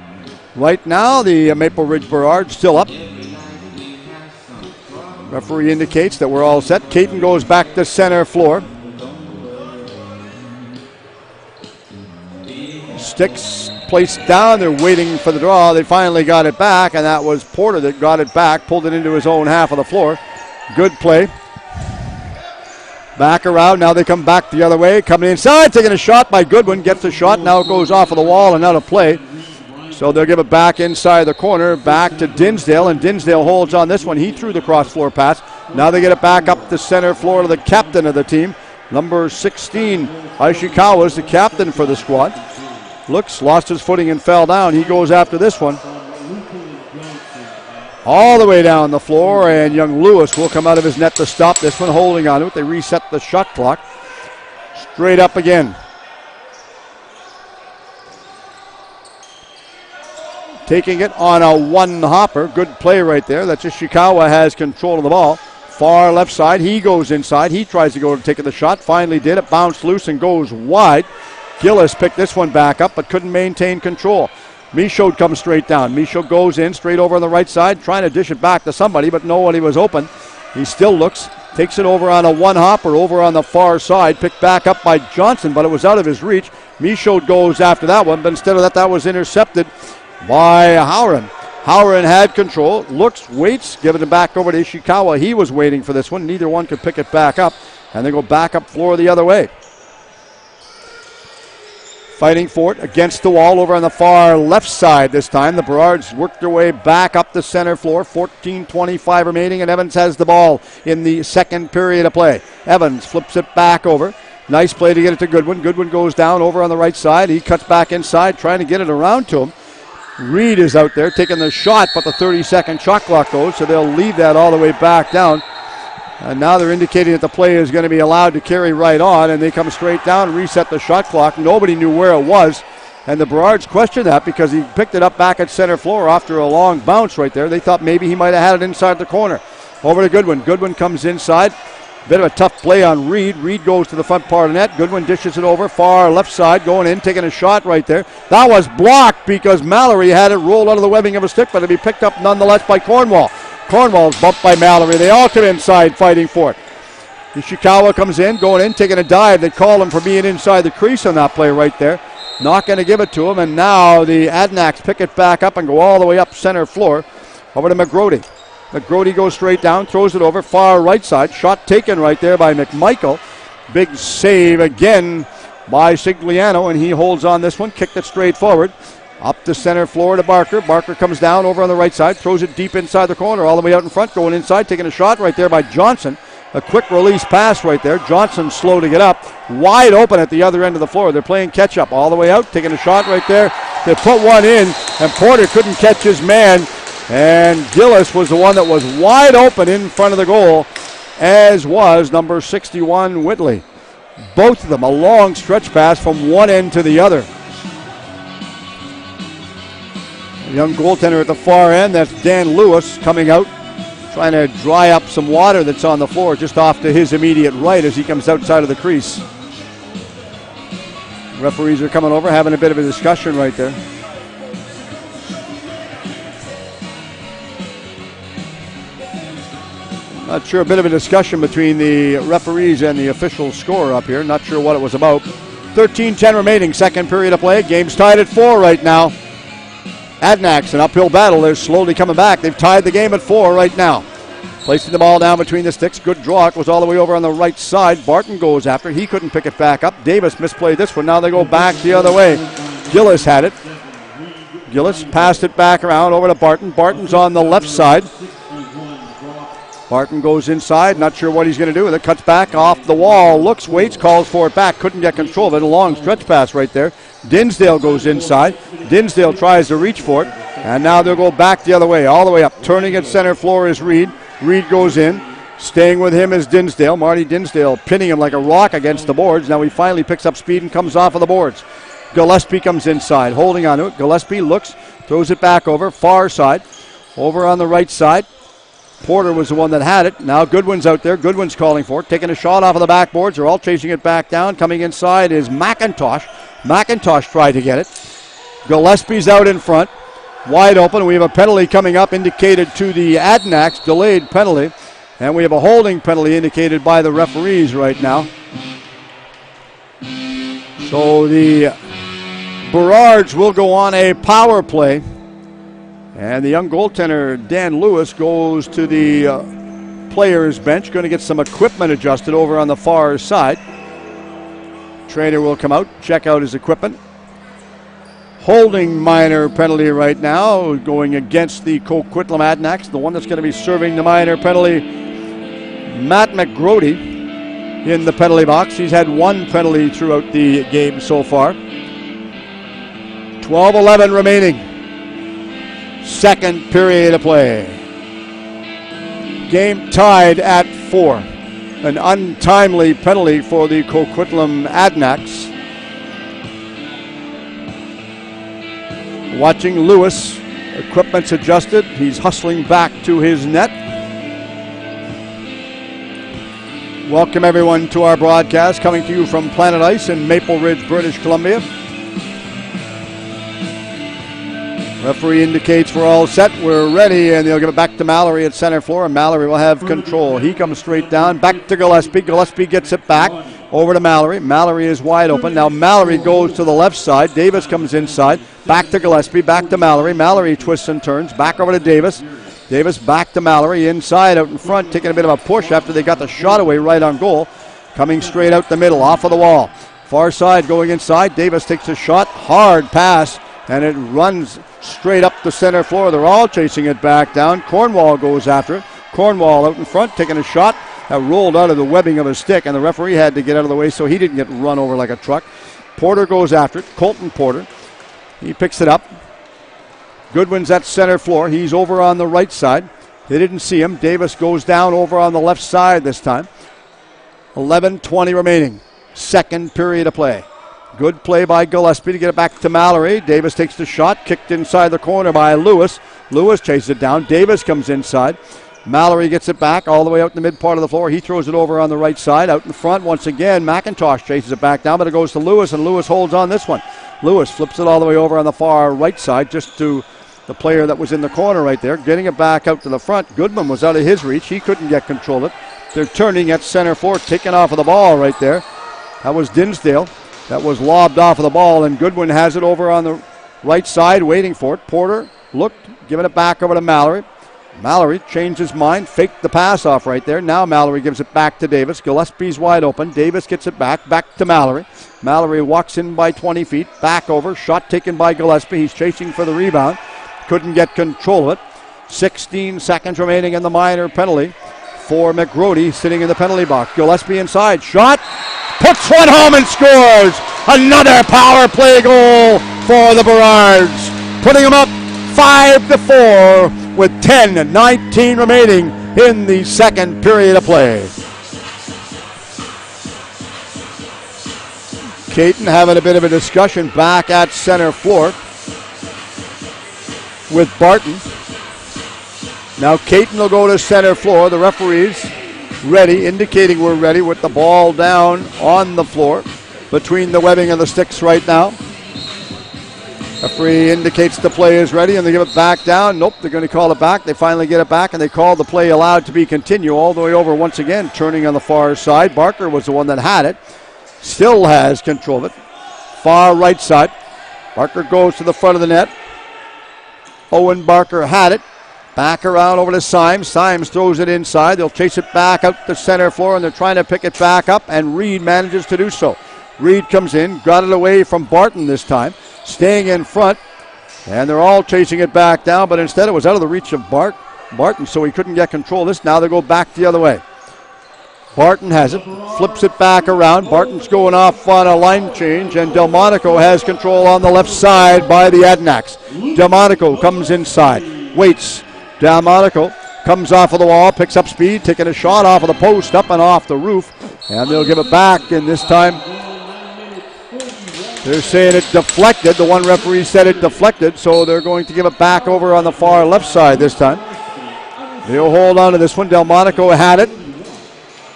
Right now, the Maple Ridge Burrards still up. Referee indicates that we're all set. Caton goes back to center floor. Sticks placed down. They're waiting for the draw. They finally got it back, and that was Porter that got it back, pulled it into his own half of the floor. Good play. Back around. Now they come back the other way. Coming inside, taking a shot by Goodwin. Gets the shot. Now it goes off of the wall and out of play. So they'll give it back inside the corner, back to Dinsdale, and Dinsdale holds on this one. He threw the cross-floor pass. Now they get it back up the center floor to the captain of the team, Number 16, Ishikawa, is the captain for the squad. Lost his footing and fell down. He goes after this one. All the way down the floor, and young Lewis will come out of his net to stop this one, holding on to it. They reset the shot clock. Straight up again. Taking it on a one-hopper. Good play right there. That's Ishikawa has control of the ball. Far left side. He goes inside. He tries to go to take the shot. Finally did. It bounced loose and goes wide. Gillis picked this one back up but couldn't maintain control. Michaud comes straight down. Michaud goes in straight over on the right side, trying to dish it back to somebody, but nobody was open. He still looks, takes it over on a one-hopper over on the far side, picked back up by Johnson, but it was out of his reach. Michaud goes after that one, but instead of that was intercepted by Howren. Howren had control, looks, waits, giving it back over to Ishikawa. He was waiting for this one. Neither one could pick it back up, and they go back up floor the other way. Fighting for it against the wall over on the far left side this time. The Burrards worked their way back up the center floor. 14:25 remaining, and Evans has the ball in the second period of play. Evans flips it back over. Nice play to get it to Goodwin. Goodwin goes down over on the right side. He cuts back inside, trying to get it around to him. Reed is out there taking the shot, but the 30-second shot clock goes, so they'll leave that all the way back down. And now they're indicating that the play is going to be allowed to carry right on, and they come straight down and reset the shot clock. Nobody knew where it was, and the Burrards questioned that because he picked it up back at center floor after a long bounce right there. They thought maybe he might have had it inside the corner. Over to Goodwin. Goodwin comes inside. Bit of a tough play on Reed. Reed goes to the front part of the net. Goodwin dishes it over. Far left side, going in, taking a shot right there. That was blocked because Mallory had it rolled out of the webbing of a stick, but it'll be picked up nonetheless by Cornwall. Cornwall's bumped by Mallory. They all come inside fighting for it. Ishikawa comes in, going in, taking a dive. They call him for being inside the crease on that play right there. Not going to give it to him, and now the Adnaks pick it back up and go all the way up center floor over to McGrody. McGrody goes straight down, throws it over, far right side. Shot taken right there by McMichael. Big save again by Sigliano, and he holds on this one, kicked it straight forward. Up the center floor to Barker. Barker comes down over on the right side, throws it deep inside the corner, all the way out in front, going inside, taking a shot right there by Johnson. A quick release pass right there. Johnson slow to get up. Wide open at the other end of the floor. They're playing catch-up all the way out, taking a shot right there. They put one in, and Porter couldn't catch his man. And Gillis was the one that was wide open in front of the goal, as was number 61, Whitley. Both of them a long stretch pass from one end to the other. A young goaltender at the far end, that's Dan Lewis coming out, trying to dry up some water that's on the floor just off to his immediate right as he comes outside of the crease. Referees are coming over, having a bit of a discussion right there. Not sure, a bit of a discussion between the referees and the official score up here. Not sure what it was about. 13:10 remaining, second period of play. Game's tied at 4 right now. Adnaks, an uphill battle. They're slowly coming back. They've tied the game at 4 right now. Placing the ball down between the sticks. Good draw. It goes all the way over on the right side. Barton goes after. He couldn't pick it back up. Davis misplayed this one. Now they go back the other way. Gillis had it. Gillis passed it back around over to Barton. Barton's on the left side. Barton goes inside. Not sure what he's going to do with it. Cuts back off the wall. Looks, waits, calls for it back. Couldn't get control of it. A long stretch pass right there. Dinsdale goes inside. Dinsdale tries to reach for it. And now they'll go back the other way, all the way up. Turning at center floor is Reed. Reed goes in. Staying with him is Dinsdale. Marty Dinsdale pinning him like a rock against the boards. Now he finally picks up speed and comes off of the boards. Gillespie comes inside, holding on to it. Gillespie looks, throws it back over, far side. Over on the right side. Porter was the one that had it. Now Goodwin's out there. Goodwin's calling for it. Taking a shot off of the backboards. They're all chasing it back down. Coming inside is McIntosh. McIntosh tried to get it. Gillespie's out in front. Wide open. We have a penalty coming up indicated to the Adnaks. Delayed penalty. And we have a holding penalty indicated by the referees right now. So the Burrards will go on a power play. And the young goaltender, Dan Lewis, goes to the players' bench. Going to get some equipment adjusted over on the far side. Trainer will come out, check out his equipment. Holding minor penalty right now, going against the Coquitlam Adnaks. The one that's going to be serving the minor penalty, Matt McGrody. in the penalty box. He's had one penalty throughout the game so far. 12-11 remaining. Second period of play. Game tied at 4. An untimely penalty for the Coquitlam Adanacs. Watching Lewis. Equipment's adjusted. He's hustling back to his net. Welcome everyone to our broadcast, coming to you from Planet Ice in Maple Ridge, British Columbia. Referee indicates we're all set, we're ready, and they'll give it back to Mallory at center floor, and Mallory will have control. He comes straight down, back to Gillespie. Gillespie gets it back, over to Mallory. Mallory is wide open. Now Mallory goes to the left side. Davis comes inside, back to Gillespie, back to Mallory. Mallory twists and turns, back over to Davis. Davis back to Mallory, inside out in front, taking a bit of a push after they got the shot away right on goal. Coming straight out the middle, off of the wall. Far side going inside. Davis takes a shot, hard pass, and it runs straight up the center floor. They're all chasing it back down. Cornwall goes after it. Cornwall out in front, taking a shot that rolled out of the webbing of his stick, and the referee had to get out of the way so he didn't get run over like a truck. Porter goes after it. Colton Porter. He picks it up. Goodwin's at center floor. He's over on the right side. They didn't see him. Davis goes down over on the left side this time. 11:20 remaining. Second period of play. Good play by Gillespie to get it back to Mallory. Davis takes the shot. Kicked inside the corner by Lewis. Lewis chases it down. Davis comes inside. Mallory gets it back all the way out in the mid part of the floor. He throws it over on the right side. Out in front once again. McIntosh chases it back down, but it goes to Lewis, and Lewis holds on this one. Lewis flips it all the way over on the far right side just to the player that was in the corner right there, getting it back out to the front. Goodman was out of his reach. He couldn't get control of it. They're turning at center floor, taking off of the ball right there. That was Dinsdale. That was lobbed off of the ball, and Goodwin has it over on the right side, waiting for it. Porter looked, giving it back over to Mallory. Mallory changed his mind, faked the pass off right there. Now Mallory gives it back to Davis. Gillespie's wide open. Davis gets it back to Mallory. Mallory walks in by 20 feet, back over. Shot taken by Gillespie. He's chasing for the rebound. Couldn't get control of it. 16 seconds remaining in the minor penalty for McGrody sitting in the penalty box. Gillespie inside. Shot. Puts one home and scores. Another power play goal for the Burrards. Putting them up 5-4 with 10:19 remaining in the second period of play. Caton having a bit of a discussion back at center floor with Barton. Now Caton will go to center floor. The referees ready, indicating we're ready with the ball down on the floor between the webbing of the sticks right now. Referee indicates the play is ready, and they give it back down. Nope, they're going to call it back. They finally get it back, and they call the play allowed to be continue all the way over once again, turning on the far side. Barker was the one that had it. Still has control of it. Far right side. Barker goes to the front of the net. Owen Barker had it. Back around over to Symes. Symes throws it inside. They'll chase it back out the center floor, and they're trying to pick it back up, and Reed manages to do so. Reed comes in, got it away from Barton this time, staying in front, and they're all chasing it back down, but instead it was out of the reach of Barton, so he couldn't get control of this. Now they go back the other way. Barton has it, flips it back around. Barton's going off on a line change, and Delmonico has control on the left side by the Adanacs. Delmonico comes inside, waits. Delmonico comes off of the wall, picks up speed, taking a shot off of the post, up and off the roof, and they'll give it back, and this time they're saying it deflected. The one referee said it deflected, so they're going to give it back over on the far left side this time. They'll hold on to this one. Delmonico had it.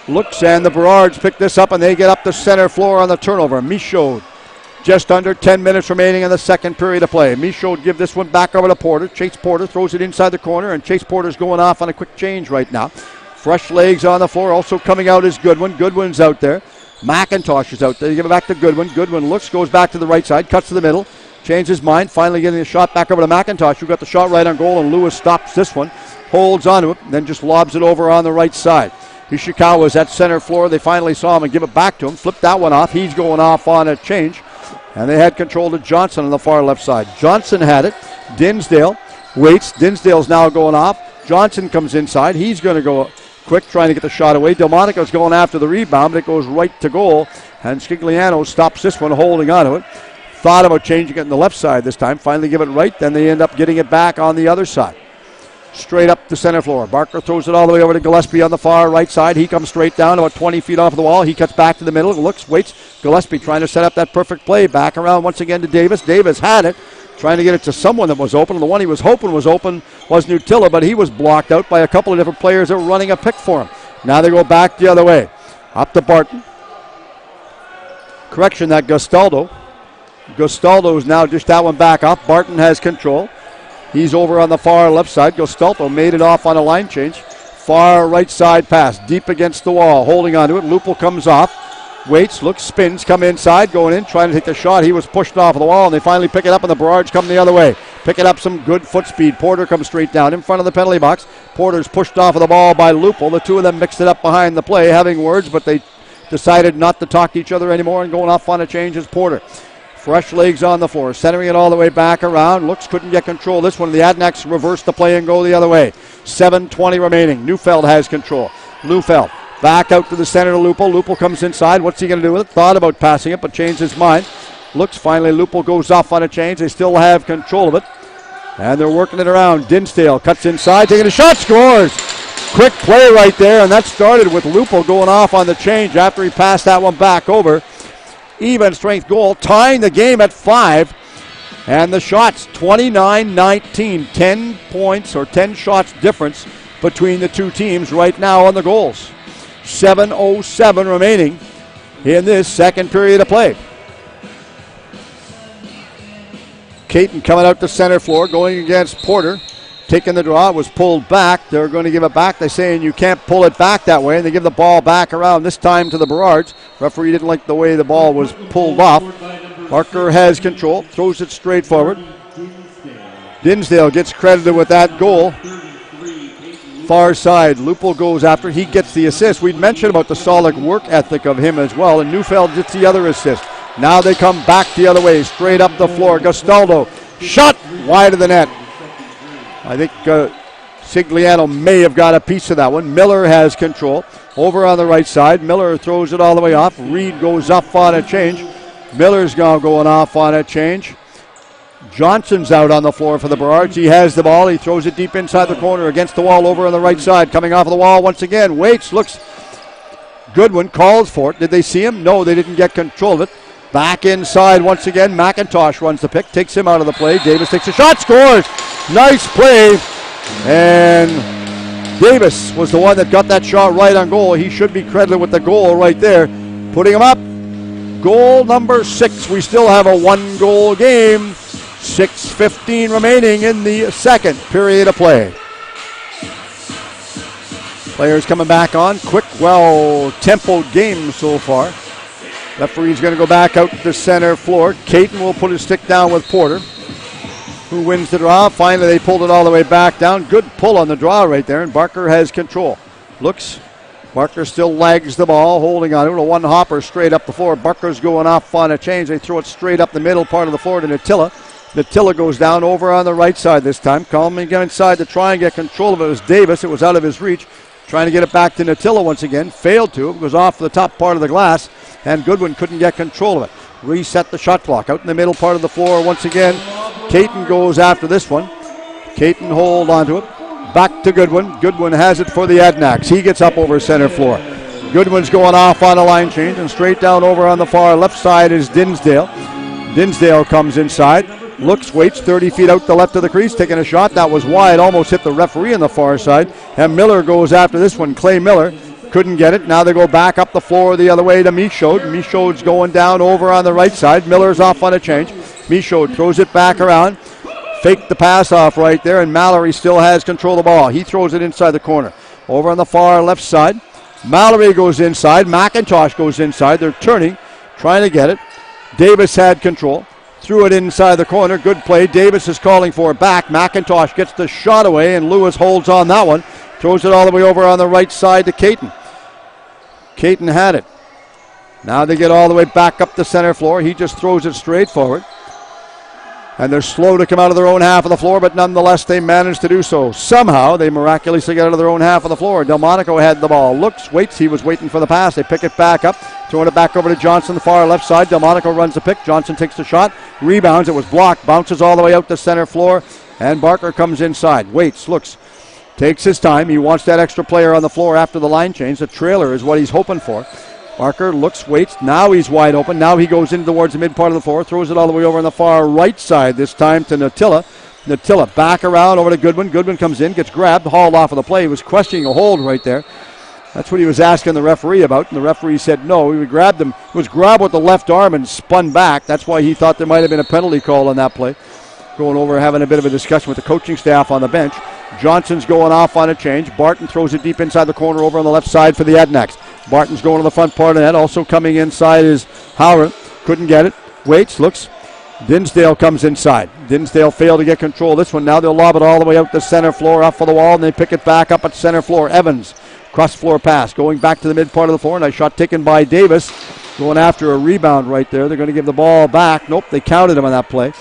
Looks, and the Burrards pick this up, and they get up the center floor on the turnover. Michaud, just under 10 minutes remaining in the second period of play. Michaud give this one back over to Porter. Chase Porter throws it inside the corner, and Chase Porter's going off on a quick change right now. Fresh legs on the floor. Also coming out is Goodwin. Goodwin's out there. McIntosh is out there. They give it back to Goodwin. Goodwin looks, goes back to the right side, cuts to the middle, changes his mind, finally getting the shot back over to McIntosh, who got the shot right on goal, and Lewis stops this one, holds onto it, then just lobs it over on the right side. Ishikawa's at center floor. They finally saw him and give it back to him. Flip that one off. He's going off on a change, and they had control to Johnson on the far left side. Johnson had it. Dinsdale waits. Dinsdale's now going off. Johnson comes inside. He's going to go Quick trying to get the shot away. Delmonico's going after the rebound, but it goes right to goal. And Scigliano stops this one, holding on to it. Thought about changing it on the left side this time. Finally give it right. Then they end up getting it back on the other side. Straight up the center floor. Barker throws it all the way over to Gillespie on the far right side. He comes straight down about 20 feet off the wall. He cuts back to the middle. Looks, waits. Gillespie trying to set up that perfect play. Back around once again to Davis. Davis had it. Trying to get it to someone that was open. The one he was hoping was open was Nutilla, but he was blocked out by a couple of different players that were running a pick for him. Now they go back the other way. Up to Barton. Correction, that Gastaldo. Gastaldo's now just that one back up. Barton has control. He's over on the far left side. Gastaldo made it off on a line change. Far right side pass. Deep against the wall. Holding on to it. Lupel comes off. Waits, looks, spins, come inside, going in, trying to take the shot. He was pushed off the wall, and they finally pick it up, and the Burrards come the other way. Picking up some good foot speed. Porter comes straight down in front of the penalty box. Porter's pushed off of the ball by Lupel. The two of them mixed it up behind the play, having words, but they decided not to talk to each other anymore, and going off on a change is Porter. Fresh legs on the floor, centering it all the way back around. Looks, couldn't get control. This one, the Adnaks reverse the play and go the other way. 7:20 remaining. Neufeld has control. Neufeld back out to the center to Lupel. Lupel comes inside. What's he going to do with it? Thought about passing it, but changed his mind. Looks, finally, Lupel goes off on a change. They still have control of it. And they're working it around. Dinsdale cuts inside, taking a shot, scores. Quick play right there, and that started with Lupel going off on the change after he passed that one back over. Even strength goal, tying the game at 5. And the shots, 29-19. 10 points or 10 shots difference between the two teams right now on the goals. 7:07 remaining in this second period of play. Caton coming out to center floor, going against Porter. Taking the draw, it was pulled back. They're going to give it back. They're saying you can't pull it back that way, and they give the ball back around, this time to the Burrards. Referee didn't like the way the ball was pulled off. Barker has control, throws it straight forward. Dinsdale gets credited with that goal. Far side, Lupel goes after. He gets the assist. We'd mentioned about the solid work ethic of him as well, and Neufeld gets the other assist. Now they come back the other way, straight up the floor. Gastaldo, shot wide of the net. I think Scigliano may have got a piece of that one. Miller has control. Over on the right side, Miller throws it all the way off. Reed goes up on a change. Miller's now going off on a change. Johnson's out on the floor for the Burrards. He has the ball. He throws it deep inside the corner against the wall over on the right side. Coming off of the wall once again. Waits, looks. Goodwin calls for it. Did they see him? No, they didn't get control of it. Back inside once again. McIntosh runs the pick. Takes him out of the play. Davis takes a shot. Scores. Nice play. And Davis was the one that got that shot right on goal. He should be credited with the goal right there. Putting him up. Goal number 6. We still have a 1-goal game. 6:15 remaining in the second period of play. Players coming back on. Quick, well-tempoed game so far. Referee's going to go back out to the center floor. Caton will put his stick down with Porter, who wins the draw. Finally, they pulled it all the way back down. Good pull on the draw right there, and Barker has control. Looks. Barker still lags the ball, holding on to it. A one-hopper straight up the floor. Barker's going off on a change. They throw it straight up the middle part of the floor to Nutilla. Nutilla goes down over on the right side this time. Coming inside to try and get control of it. It was Davis. It was out of his reach. Trying to get it back to Nutilla once again. Failed to. It goes off the top part of the glass, and Goodwin couldn't get control of it. Reset the shot clock. Out in the middle part of the floor once again. Caton goes after this one. Caton hold onto it. Back to Goodwin. Goodwin has it for the Adnaks. He gets up over center floor. Goodwin's going off on a line change, and straight down over on the far left side is Dinsdale. Dinsdale comes inside. Looks, waits 30 feet out the left of the crease, taking a shot. That was wide, almost hit the referee on the far side. And Miller goes after this one. Clay Miller couldn't get it. Now they go back up the floor the other way to Michaud. Michaud's going down over on the right side. Miller's off on a change. Michaud throws it back around. Faked the pass off right there, and Mallory still has control of the ball. He throws it inside the corner. Over on the far left side, Mallory goes inside. McIntosh goes inside. They're turning, trying to get it. Davis had control. Threw it inside the corner. Good play. Davis is calling for it back. McIntosh gets the shot away, and Lewis holds on that one. Throws it all the way over on the right side to Caton. Caton had it. Now they get all the way back up the center floor. He just throws it straight forward. And they're slow to come out of their own half of the floor, but nonetheless they manage to do so. Somehow they miraculously get out of their own half of the floor. Delmonico had the ball. Looks, waits. He was waiting for the pass. They pick it back up. Throwing it back over to Johnson, the far left side. Delmonico runs the pick. Johnson takes the shot. Rebounds. It was blocked. Bounces all the way out the center floor. And Barker comes inside. Waits, looks, takes his time. He wants that extra player on the floor after the line change. The trailer is what he's hoping for. Barker looks, waits. Now he's wide open. Now he goes in towards the mid part of the floor. Throws it all the way over on the far right side. This time to Natilla. Natilla back around over to Goodwin. Goodwin comes in, gets grabbed, hauled off of the play. He was questioning a hold right there. That's what he was asking the referee about, and the referee said no. He grabbed him. It was grabbed with the left arm and spun back. That's why he thought there might have been a penalty call on that play. Going over having a bit of a discussion with the coaching staff on the bench. Johnson's going off on a change. Barton throws it deep inside the corner over on the left side for the Ednecks. Barton's going to the front part of that. Also coming inside is Howard. Couldn't get it. Waits, looks. Dinsdale comes inside. Dinsdale failed to get control of this one. Now they'll lob it all the way out the center floor, off for the wall, and they pick it back up at center floor. Evans, cross-floor pass, going back to the mid part of the floor. Nice shot taken by Davis. Going after a rebound right there. They're going to give the ball back. Nope, they counted him on that play.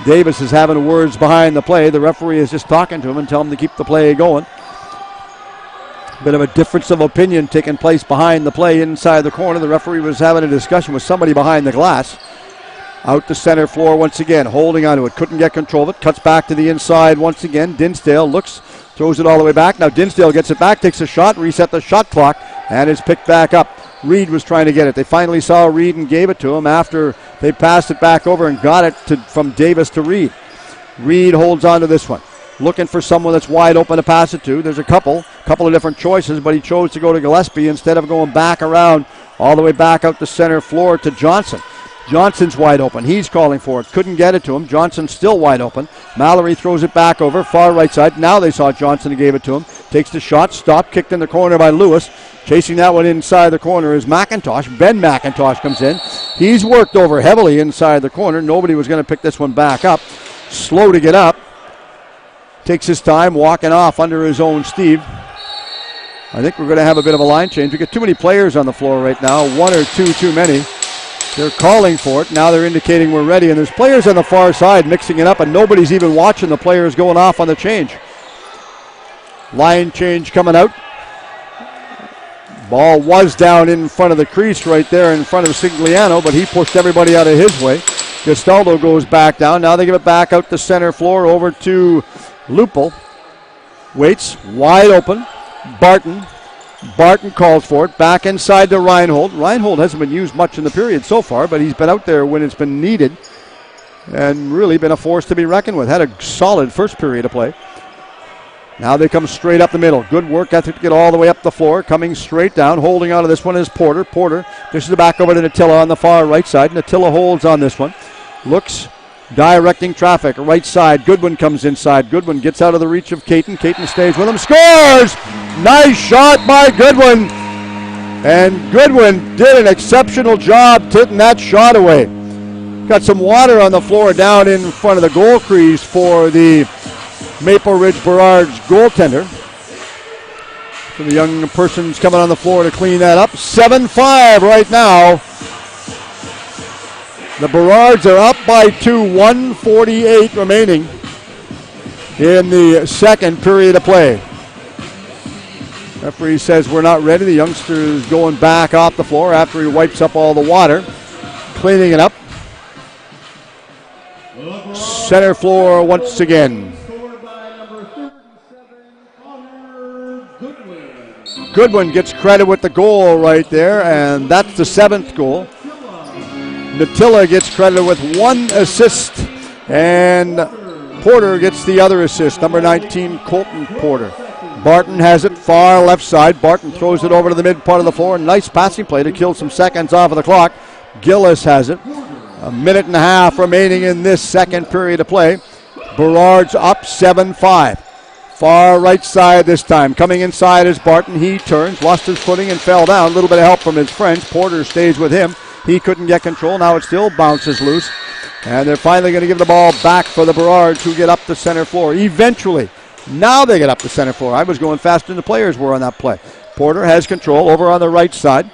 Davis is having words behind the play. The referee is just talking to him and telling him to keep the play going. Bit of a difference of opinion taking place behind the play inside the corner. The referee was having a discussion with somebody behind the glass. Out the center floor once again, holding onto it. Couldn't get control of it. Cuts back to the inside once again. Dinsdale looks, throws it all the way back. Now Dinsdale gets it back, takes a shot, reset the shot clock, and is picked back up. Reed was trying to get it. They finally saw Reed and gave it to him after they passed it back over and got it from Davis to Reed. Reed holds on to this one. Looking for someone that's wide open to pass it to. There's a couple of different choices, but he chose to go to Gillespie instead of going back around all the way back out the center floor to Johnson. Johnson's wide open. He's calling for it. Couldn't get it to him. Johnson's still wide open. Mallory throws it back over, far right side. Now they saw Johnson and gave it to him. Takes the shot, stopped, kicked in the corner by Lewis. Chasing that one inside the corner is McIntosh. Ben McIntosh comes in. He's worked over heavily inside the corner. Nobody was going to pick this one back up. Slow to get up. Takes his time, walking off under his own Steve. I think we're going to have a bit of a line change. We got too many players on the floor right now. One or two too many. They're calling for it. Now they're indicating we're ready. And there's players on the far side mixing it up, and nobody's even watching the players going off on the change. Line change coming out. Ball was down in front of the crease right there in front of Sigliano, but he pushed everybody out of his way. Gastaldo goes back down. Now they give it back out the center floor over to Lupel. Waits, wide open. Barton calls for it. Back inside to Reinhold. Reinhold hasn't been used much in the period so far, but he's been out there when it's been needed and really been a force to be reckoned with. Had a solid first period of play. Now they come straight up the middle. Good work ethic to get all the way up the floor. Coming straight down. Holding on to this one is Porter. Porter dishes it back over to Natilla on the far right side. Natilla holds on this one. Looks, directing traffic. Right side. Goodwin comes inside. Goodwin gets out of the reach of Caton. Caton stays with him. Scores! Nice shot by Goodwin. And Goodwin did an exceptional job taking that shot away. Got some water on the floor down in front of the goal crease for the Maple Ridge Burrards goaltender. So the young person's coming on the floor to clean that up. 7-5 right now. The Burrards are up by 2, 1:48 remaining in the second period of play. Referee says we're not ready. The youngster is going back off the floor after he wipes up all the water, cleaning it up. Center floor once again. Goodwin gets credit with the goal right there, and that's the 7th goal. Natilla gets credit with 1 assist, and Porter gets the other assist, number 19, Colton Porter. Barton has it far left side. Barton throws it over to the mid part of the floor. Nice passing play to kill some seconds off of the clock. Gillis has it. A minute and a half remaining in this second period of play. Burrards up 7-5. Far right side this time. Coming inside is Barton. He turns, lost his footing and fell down. A little bit of help from his friends. Porter stays with him. He couldn't get control. Now it still bounces loose. And they're finally going to give the ball back for the Burrards, who get up the center floor. Eventually. Now they get up the center floor. I was going faster than the players were on that play. Porter has control over on the right side.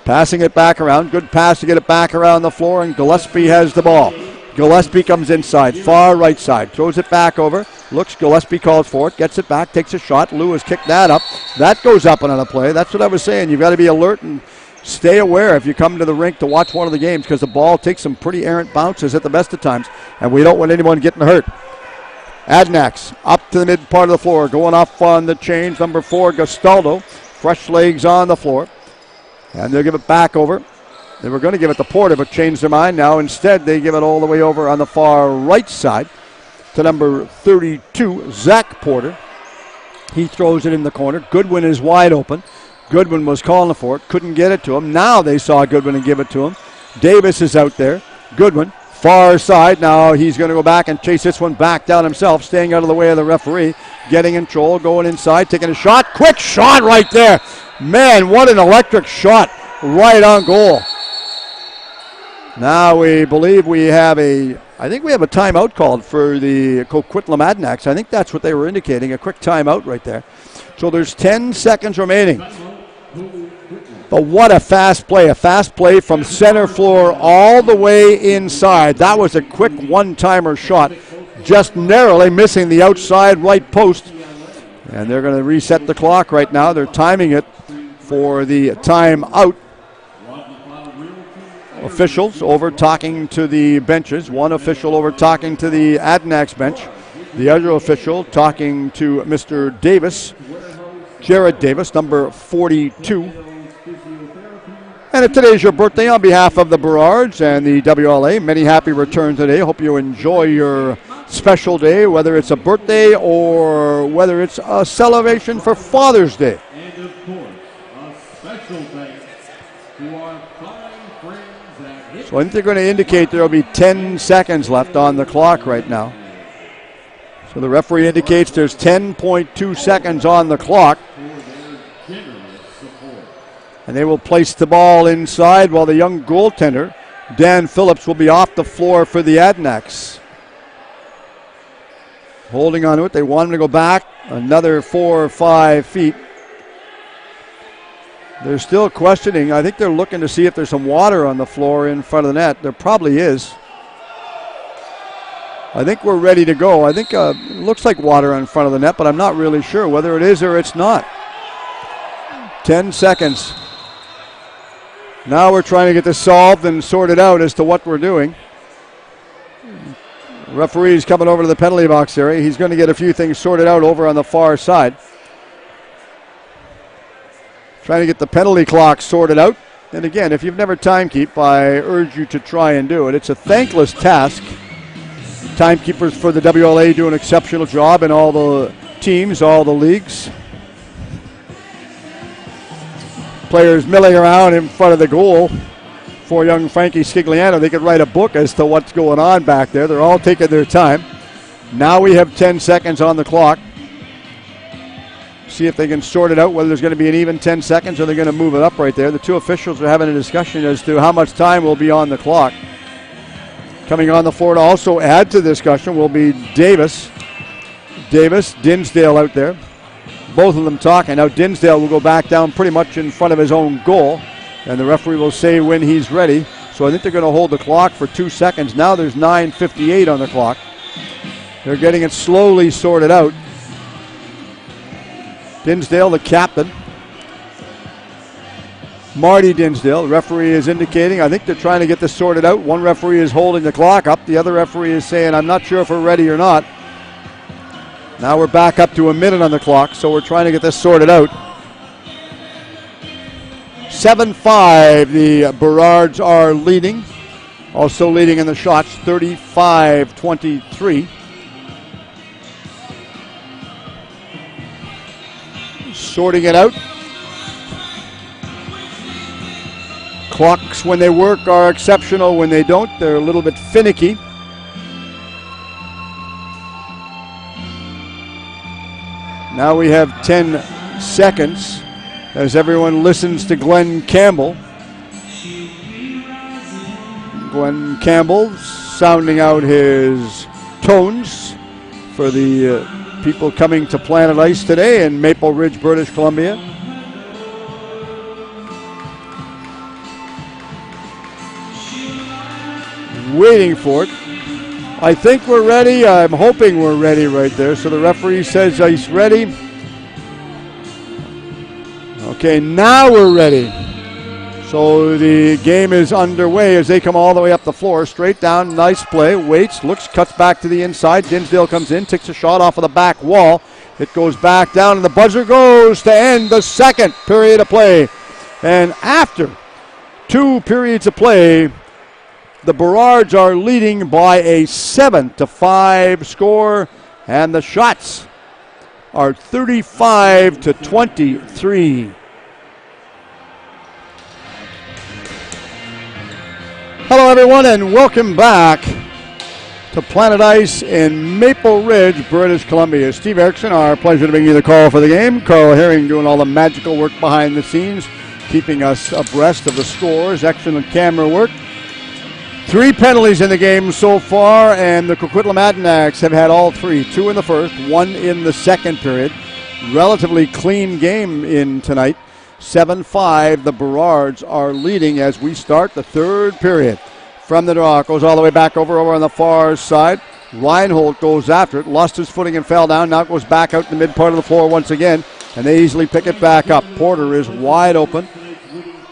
Passing it back around. Good pass to get it back around the floor, and Gillespie has the ball. Gillespie comes inside, far right side, throws it back over, looks, Gillespie calls for it, gets it back, takes a shot. Lewis kicked that up. That goes up on a play. That's what I was saying. You've got to be alert and stay aware if you come to the rink to watch one of the games, because the ball takes some pretty errant bounces at the best of times, and we don't want anyone getting hurt. Adnax up to the mid part of the floor, going off on the change. Number 4, Gastaldo, fresh legs on the floor, and they'll give it back over. They were going to give it to Porter, but changed their mind. Now instead they give it all the way over on the far right side to number 32, Zach Porter. He throws it in the corner. Goodwin is wide open. Goodwin was calling for it, couldn't get it to him. Now they saw Goodwin and give it to him. Davis is out there. Goodwin, far side. Now he's going to go back and chase this one back down himself, staying out of the way of the referee. Getting in control, going inside, taking a shot. Quick shot right there. Man, what an electric shot right on goal. Now we believe we have a timeout called for the Coquitlam Adnax. I think that's what they were indicating, a quick timeout right there. So there's 10 seconds remaining. But what a fast play from center floor all the way inside. That was a quick one-timer shot, just narrowly missing the outside right post. And they're going to reset the clock right now. They're timing it for the timeout. Officials over talking to the benches. One official over talking to the Adnax bench. The other official talking to Mr. Davis, Jared Davis, number 42. And if today's your birthday, on behalf of the Burrards and the WLA, many happy returns today. Hope you enjoy your special day, whether it's a birthday or whether it's a celebration for Father's Day. And of course, a special thanks to our fine friends at So I think they're going to indicate there will be 10 seconds left on the clock right now. So the referee indicates there's 10.2 seconds on the clock. And they will place the ball inside while the young goaltender, Dan Phillips, will be off the floor for the Adnax. Holding on to it. They want him to go back another 4 or 5 feet. They're still questioning. I think they're looking to see if there's some water on the floor in front of the net. There probably is. I think we're ready to go. I think it looks like water in front of the net, but I'm not really sure whether it is or it's not. 10 seconds. Now we're trying to get this solved and sorted out as to what we're doing. The referee's coming over to the penalty box area. He's going to get a few things sorted out over on the far side. Trying to get the penalty clock sorted out. And again, if you've never timekeep, I urge you to try and do it. It's a thankless task. Timekeepers for the WLA do an exceptional job in all the teams, all the leagues. Players milling around in front of the goal for young Frankie Scigliano. They could write a book as to what's going on back there. They're all taking their time. Now we have 10 seconds on the clock. See if they can sort it out, whether there's going to be an even 10 seconds or they're going to move it up right there. The two officials are having a discussion as to how much time will be on the clock. Coming on the floor to also add to the discussion will be Davis, Dinsdale out there. Both of them talking. Now Dinsdale will go back down pretty much in front of his own goal, and the referee will say when he's ready. So I think they're going to hold the clock for 2 seconds. Now there's 9:58 on the clock. They're getting it slowly sorted out. Dinsdale, the captain. Marty Dinsdale, the referee is indicating. I think they're trying to get this sorted out. One referee is holding the clock up. The other referee is saying, I'm not sure if we're ready or not. Now we're back up to a minute on the clock, so we're trying to get this sorted out. 7-5, the Burrards are leading. Also leading in the shots, 35-23. Sorting it out. Clocks, when they work, are exceptional. When they don't, they're a little bit finicky. Now we have 10 seconds as everyone listens to Glenn Campbell. Glenn Campbell sounding out his tones for the people coming to Planet Ice today in Maple Ridge, British Columbia. Waiting for it. I think we're ready. I'm hoping we're ready right there. So the referee says he's ready. Okay, now we're ready. So the game is underway as they come all the way up the floor. Straight down, nice play. Waits, looks, cuts back to the inside. Dinsdale comes in, takes a shot off of the back wall. It goes back down, and the buzzer goes to end the second period of play. And after 2 periods of play, the Burrards are leading by a 7-5 score, and the shots are 35-23. Hello, everyone, and welcome back to Planet Ice in Maple Ridge, British Columbia. Steve Erickson, our pleasure to bring you the call for the game. Carl Herring doing all the magical work behind the scenes, keeping us abreast of the scores. Excellent camera work. 3 penalties in the game so far, and the Coquitlam Adanacs have had all 3. 2 in the first, 1 in the second period. Relatively clean game in tonight. 7-5, the Burrards are leading as we start the third period. From the draw, goes all the way back over on the far side. Reinhold goes after it, lost his footing and fell down. Now it goes back out in the mid part of the floor once again, and they easily pick it back up. Porter is wide open,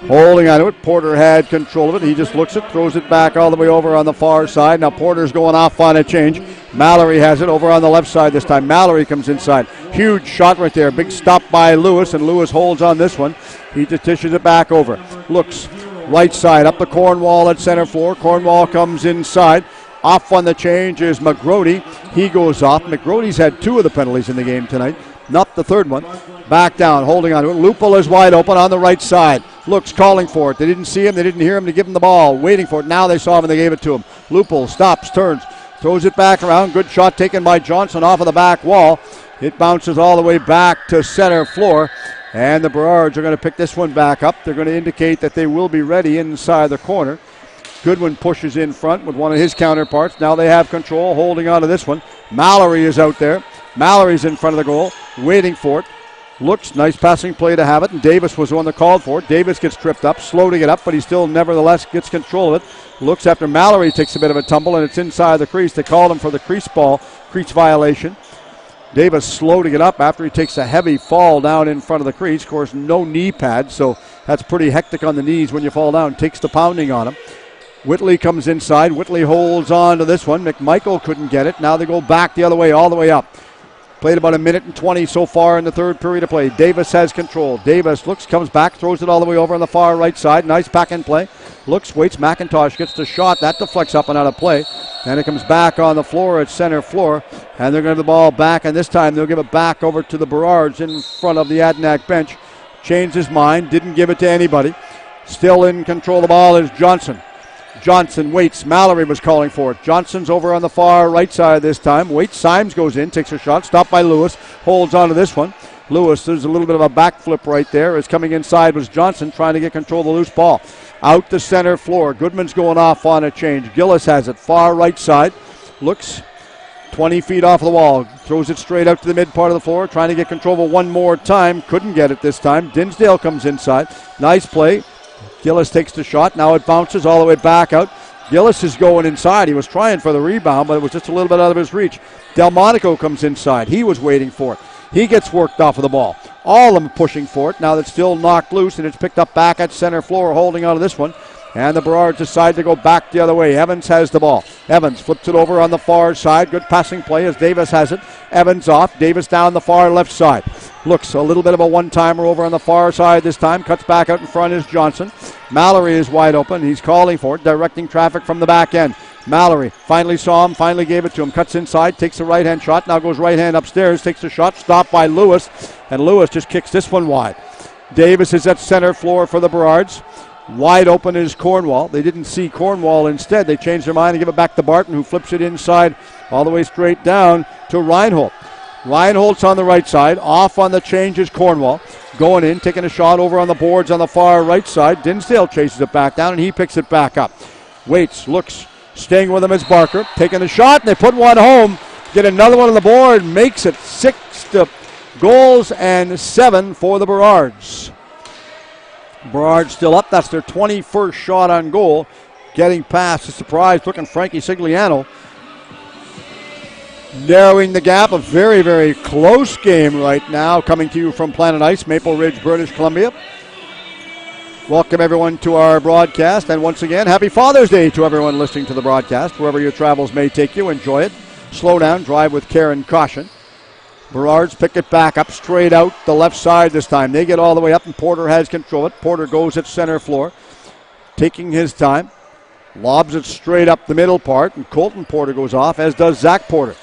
holding onto it. Porter had control of it. He just looks it, throws it back all the way over on the far side. Now Porter's going off on a change. Mallory has it over on the left side this time. Mallory comes inside. Huge shot right there. Big stop by Lewis, and Lewis holds on this one. He just dishes it back over. Looks right side up the Cornwall at center floor. Cornwall comes inside. Off on the change is McGrody. He goes off. McGrody's had 2 of the penalties in the game tonight, not the third one. Back down, holding on to it. Lupul is wide open on the right side. Looks, calling for it. They didn't see him. They didn't hear him to give him the ball. Waiting for it. Now they saw him and they gave it to him. Lupul stops, turns, throws it back around. Good shot taken by Johnson off of the back wall. It bounces all the way back to center floor. And the Burrards are going to pick this one back up. They're going to indicate that they will be ready inside the corner. Goodwin pushes in front with one of his counterparts. Now they have control, holding on to this one. Mallory is out there. Mallory's in front of the goal, waiting for it. Looks, nice passing play to have it, and Davis was the one that called for it. Davis gets tripped up, slow to get up, but he still nevertheless gets control of it. Looks after Mallory takes a bit of a tumble, and it's inside the crease. They called him for the crease violation. Davis slow to get up after he takes a heavy fall down in front of the crease. Of course, no knee pad, so that's pretty hectic on the knees when you fall down. Takes the pounding on him. Whitley comes inside. Whitley holds on to this one. McMichael couldn't get it. Now they go back the other way, all the way up. Played about 1:20 so far in the third period of play. Davis has control. Davis looks, comes back, throws it all the way over on the far right side. Nice pack and play. Looks, waits. McIntosh gets the shot. That deflects up and out of play. And it comes back on the floor at center floor. And they're going to have the ball back. And this time they'll give it back over to the Burrards in front of the Adanac bench. Changed his mind. Didn't give it to anybody. Still in control of the ball is Johnson. Johnson waits. Mallory was calling for it. Johnson's over on the far right side this time. Waits. Symes goes in, takes a shot. Stopped by Lewis. Holds on to this one. Lewis, there's a little bit of a backflip right there. As coming inside was Johnson trying to get control of the loose ball. Out to center floor. Goodman's going off on a change. Gillis has it. Far right side. Looks 20 feet off the wall. Throws it straight out to the mid part of the floor. Trying to get control of it one more time. Couldn't get it this time. Dinsdale comes inside. Nice play. Gillis takes the shot. Now it bounces all the way back out. Gillis is going inside. He was trying for the rebound, but it was just a little bit out of his reach. Delmonico comes inside. He was waiting for it. He gets worked off of the ball. All of them pushing for it. Now that's still knocked loose, and it's picked up back at center floor, holding on to this one. And the Burrards decide to go back the other way. Evans has the ball. Evans flips it over on the far side. Good passing play as Davis has it. Evans off. Davis down the far left side. Looks a little bit of a one-timer over on the far side this time. Cuts back out in front is Johnson. Mallory is wide open. He's calling for it, directing traffic from the back end. Mallory finally saw him, finally gave it to him. Cuts inside, takes a right-hand shot. Now goes right-hand upstairs, takes a shot. Stopped by Lewis. And Lewis just kicks this one wide. Davis is at center floor for the Burrards. Wide open is Cornwall. They didn't see Cornwall instead. They changed their mind and give it back to Barton, who flips it inside all the way straight down to Reinhold. Reinhold's on the right side. Off on the change is Cornwall. Going in, taking a shot over on the boards on the far right side. Dinsdale chases it back down, and he picks it back up. Waits, looks, staying with him is Barker. Taking the shot, and they put one home. Get another one on the board. Makes it 6 goals and 7 for the Burrards. Burrards still up. That's their 21st shot on goal. Getting past the surprise looking Frankie Sigliano. narrowing the gap. A very, very close game right now, coming to you from Planet Ice, Maple Ridge, British Columbia. Welcome everyone to our broadcast, and once again, happy Father's Day to everyone listening to the broadcast. Wherever your travels may take you, enjoy it. Slow down, drive with care and caution. Burrards pick it back up straight out the left side this time. They get all the way up, and Porter has control of it. Porter goes at center floor, taking his time. Lobs it straight up the middle part, and Colton Porter goes off, as does Zach Porter.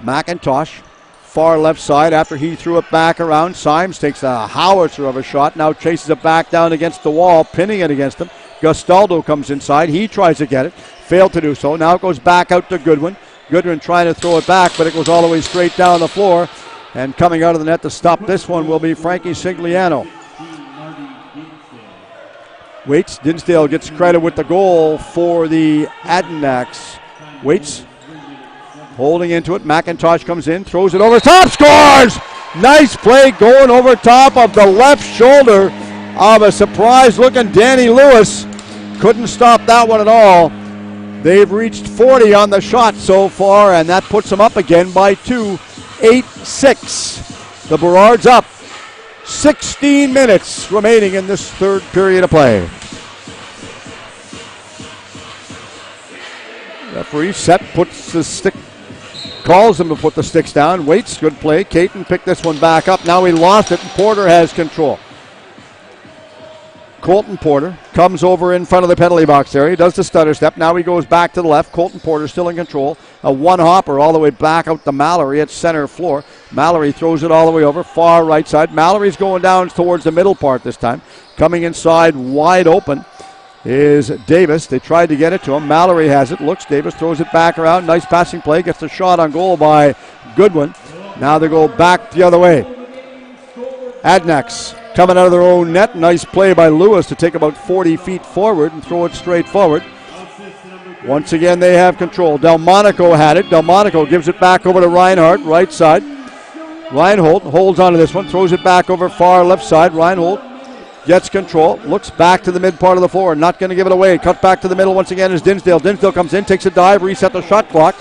McIntosh, far left side after he threw it back around. Symes takes a howitzer of a shot, now chases it back down against the wall, pinning it against him. Gastaldo comes inside. He tries to get it, failed to do so. Now it goes back out to Goodwin. Goodwin trying to throw it back, but it goes all the way straight down the floor. And coming out of the net to stop this one will be Frankie Sigliano. Waits, Dinsdale gets credit with the goal for the Adanacs. Waits holding into it. McIntosh comes in, throws it over top, scores! Nice play going over top of the left shoulder of a surprised-looking Danny Lewis. Couldn't stop that one at all. They've reached 40 on the shot so far, and that puts them up again by 2, 8-6. The Burrards up. 16 minutes remaining in this third period of play. Referee set, puts the stick, calls him to put the sticks down. Waits, good play. Caton picked this one back up. Now he lost it, and Porter has control. Colton Porter comes over in front of the penalty box area, does the stutter step. Now he goes back to the left. Colton Porter still in control. A one-hopper all the way back out to Mallory at center floor. Mallory throws it all the way over, far right side. Mallory's going down towards the middle part this time. Coming inside wide open is Davis. They tried to get it to him. Mallory has it. Looks. Davis throws it back around. Nice passing play. Gets the shot on goal by Goodwin. Now they go back the other way. Adanacs coming out of their own net. Nice play by Lewis to take about 40 feet forward and throw it straight forward. Once again, they have control. Delmonico had it. Delmonico gives it back over to Reinhardt, right side. Reinhold holds onto this one, throws it back over far left side. Reinhold gets control, looks back to the mid part of the floor, not going to give it away. Cut back to the middle once again is Dinsdale. Dinsdale comes in, takes a dive, reset the shot clock.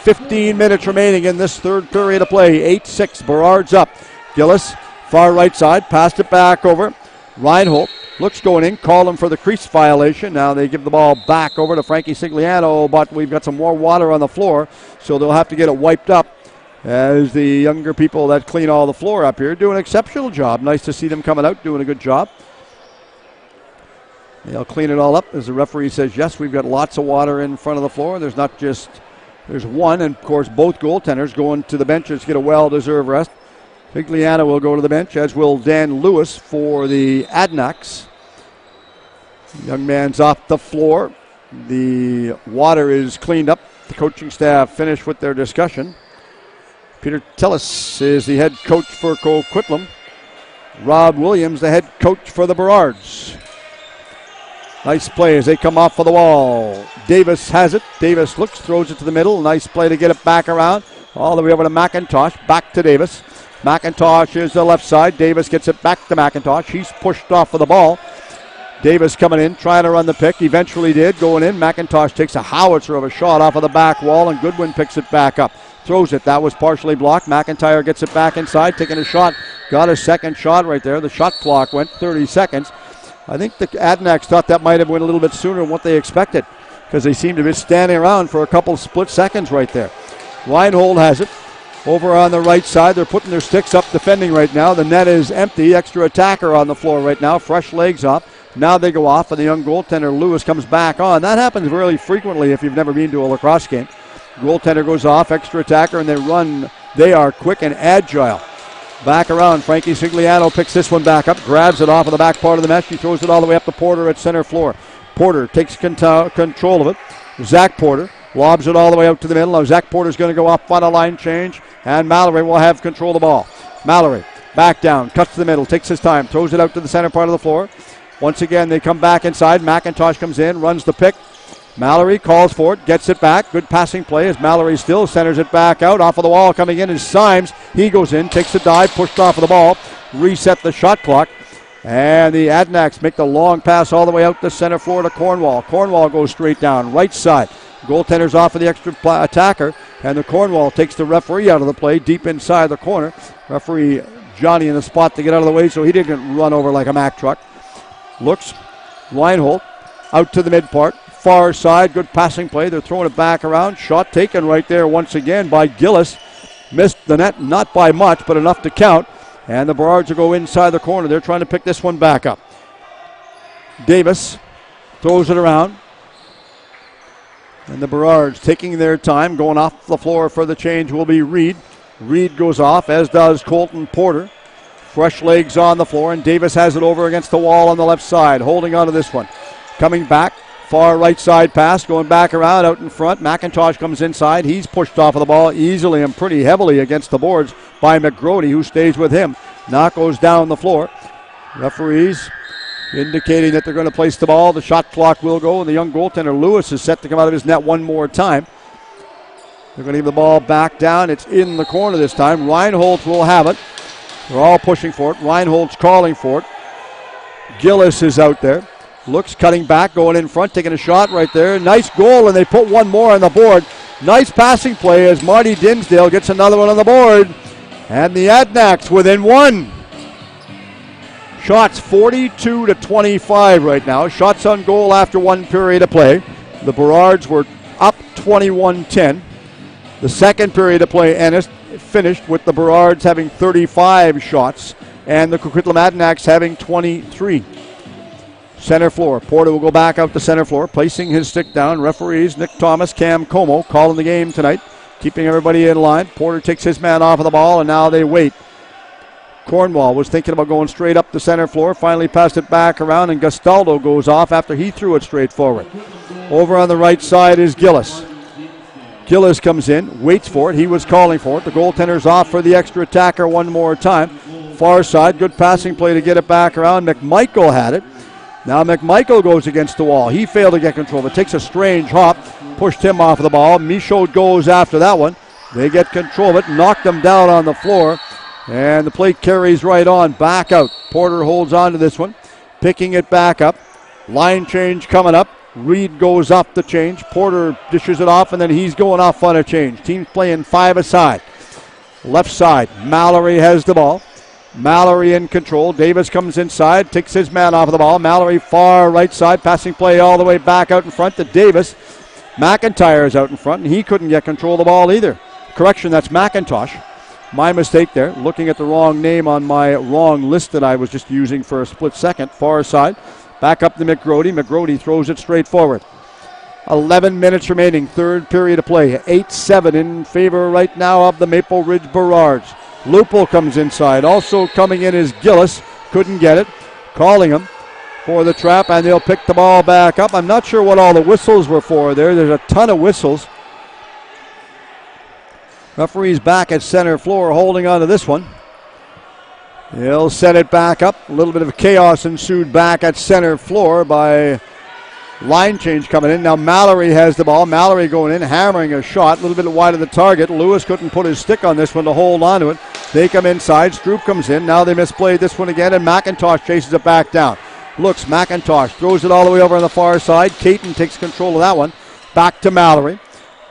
15 minutes remaining in this third period of play. 8-6, Burrards up. Gillis, far right side, passed it back over. Reinhold looks going in, call him for the crease violation. Now they give the ball back over to Frankie Sigliano, but we've got some more water on the floor, so they'll have to get it wiped up. As the younger people that clean all the floor up here do an exceptional job. Nice to see them coming out, doing a good job. They'll clean it all up as the referee says, yes, we've got lots of water in front of the floor. There's not just, there's one, and of course both goaltenders going to the benches to get a well-deserved rest. Figliano will go to the bench, as will Dan Lewis for the Adanacs. Young man's off the floor. The water is cleaned up. The coaching staff finished with their discussion. Peter Tillis is the head coach for Coquitlam. Rob Williams, the head coach for the Burrards. Nice play as they come off of the wall. Davis has it. Davis looks, throws it to the middle. Nice play to get it back around. All the way over to McIntosh. Back to Davis. McIntosh is the left side. Davis gets it back to McIntosh. He's pushed off of the ball. Davis coming in, trying to run the pick. Eventually did. Going in. McIntosh takes a howitzer of a shot off of the back wall, and Goodwin picks it back up. Throws it. That was partially blocked. McIntyre gets it back inside, taking a shot. Got a second shot right there. The shot clock went 30 seconds. I think the Adanacs thought that might have went a little bit sooner than what they expected, because they seemed to be standing around for a couple split seconds right there. Reinhold has it. Over on the right side, they're putting their sticks up defending right now. The net is empty. Extra attacker on the floor right now. Fresh legs up. Now they go off, and the young goaltender Lewis comes back on. That happens really frequently if you've never been to a lacrosse game. Goaltender goes off, extra attacker, and they run. They are quick and agile. Back around, Frankie Sigliano picks this one back up, grabs it off of the back part of the mesh. He throws it all the way up to Porter at center floor. Porter takes control of it. Zach Porter lobs it all the way out to the middle. Now Zach Porter's going to go off on a line change, and Mallory will have control of the ball. Mallory back down, cuts to the middle, takes his time, throws it out to the center part of the floor. Once again, they come back inside. McIntosh comes in, runs the pick. Mallory calls for it, gets it back. Good passing play as Mallory still centers it back out. Off of the wall coming in is Symes. He goes in, takes the dive, pushed off of the ball, reset the shot clock. And the Adanacs make the long pass all the way out the center floor to Cornwall. Cornwall goes straight down, right side. Goaltender's off of the extra attacker, and the Cornwall takes the referee out of the play deep inside the corner. Referee Johnny in the spot to get out of the way so he didn't run over like a Mack truck. Looks, Reinhold out to the mid part, far side, good passing play. They're throwing it back around. Shot taken right there once again by Gillis. Missed the net, not by much, but enough to count. And the Burrards will go inside the corner. They're trying to pick this one back up. Davis throws it around. And the Burrards taking their time. Going off the floor for the change will be Reed. Reed goes off, as does Colton Porter. Fresh legs on the floor, and Davis has it over against the wall on the left side, holding on to this one. Coming back, far right side pass, going back around out in front. McIntosh comes inside. He's pushed off of the ball easily and pretty heavily against the boards by McGrody, who stays with him. Knock goes down the floor. Referees indicating that they're going to place the ball. The shot clock will go, and the young goaltender Lewis is set to come out of his net one more time. They're going to give the ball back down. It's in the corner this time. Reinhold will have it. They're all pushing for it. Reinhold's calling for it. Gillis is out there. Looks, cutting back, going in front, taking a shot right there. Nice goal, and they put one more on the board. Nice passing play as Marty Dinsdale gets another one on the board. And the Adnaks within one. Shots 42-25 right now. Shots on goal after one period of play. The Burrards were up 21-10. The second period of play finished with the Burrards having 35 shots and the Coquitlam Adnaks having 23. Center floor. Porter will go back out to center floor, placing his stick down. Referees Nick Thomas, Cam Como calling the game tonight, keeping everybody in line. Porter takes his man off of the ball, and now they wait. Cornwall was thinking about going straight up the center floor, finally passed it back around, and Gastaldo goes off after he threw it straight forward. Over on the right side is Gillis. Gillis comes in, waits for it. He was calling for it. The goaltender's off for the extra attacker one more time. Far side, good passing play to get it back around. McMichael had it. Now McMichael goes against the wall. He failed to get control, but takes a strange hop, pushed him off of the ball. Michaud goes after that one. They get control of it, knocked them down on the floor, and the play carries right on, back out. Porter holds on to this one, picking it back up. Line change coming up. Reed goes off the change. Porter dishes it off, and then he's going off on a change. Team's playing five-a-side. Left side, Mallory has the ball. Mallory in control. Davis comes inside, takes his man off of the ball. Mallory far right side, passing play all the way back out in front to Davis. McIntyre is out in front, and he couldn't get control of the ball either. Correction, that's McIntosh. My mistake there, looking at the wrong name on my wrong list that I was just using for a split second. Far side. Back up to McGrody. McGrody throws it straight forward. 11 minutes remaining. Third period of play. 8-7 in favor right now of the Maple Ridge Burrards. Lupul comes inside. Also coming in is Gillis. Couldn't get it. Calling him for the trap, and they'll pick the ball back up. I'm not sure what all the whistles were for there. There's a ton of whistles. Referee's back at center floor holding on to this one. He'll set it back up. A little bit of chaos ensued back at center floor by line change coming in. Now Mallory has the ball. Mallory going in, hammering a shot. A little bit wide of the target. Lewis couldn't put his stick on this one to hold on to it. They come inside. Stroop comes in. Now they misplayed this one again, and McIntosh chases it back down. Looks, McIntosh throws it all the way over on the far side. Caton takes control of that one. Back to Mallory.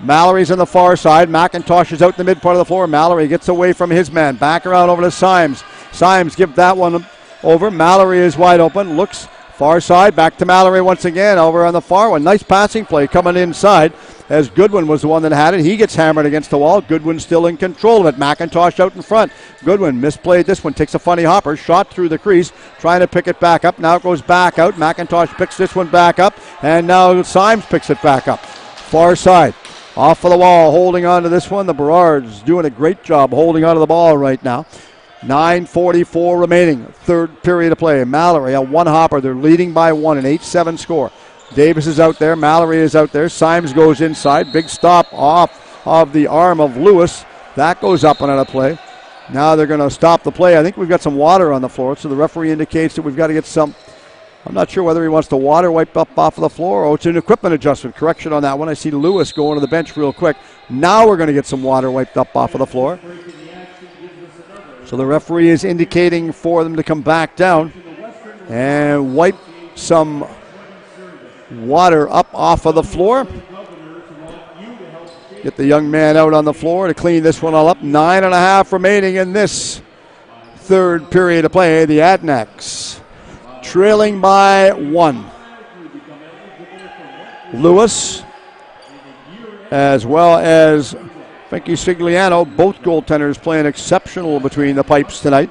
Mallory's on the far side. McIntosh is out in the mid part of the floor. Mallory gets away from his man. Back around over to Symes. Symes give that one over. Mallory is wide open. Looks far side. Back to Mallory once again over on the far one. Nice passing play coming inside as Goodwin was the one that had it. He gets hammered against the wall. Goodwin still in control of it. McIntosh out in front. Goodwin misplayed this one. Takes a funny hopper. Shot through the crease. Trying to pick it back up. Now it goes back out. McIntosh picks this one back up. And now Symes picks it back up. Far side. Off of the wall. Holding on to this one. The Burrards doing a great job holding on to the ball right now. 9:44 remaining. Third period of play. Mallory, a one hopper. They're leading by one, an 8-7 score. Davis is out there. Mallory is out there. Symes goes inside. Big stop off of the arm of Lewis. That goes up and out of play. Now they're going to stop the play. I think we've got some water on the floor, so the referee indicates that we've got to get some. I'm not sure whether he wants the water wiped up off of the floor or it's an equipment adjustment. Correction on that one. I see Lewis going to the bench real quick. Now we're going to get some water wiped up off of the floor. So the referee is indicating for them to come back down and wipe some water up off of the floor. Get the young man out on the floor to clean this one all up. 9.5 remaining in this third period of play. The Adnaks trailing by 1. Lewis, as well as Frankie Sigliano, both goaltenders playing exceptional between the pipes tonight.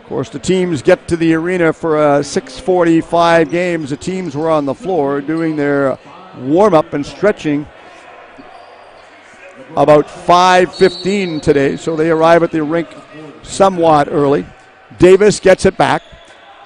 Of course, the teams get to the arena for a 6:45 games. The teams were on the floor doing their warm-up and stretching about 5:15 today, so they arrive at the rink somewhat early. Davis gets it back.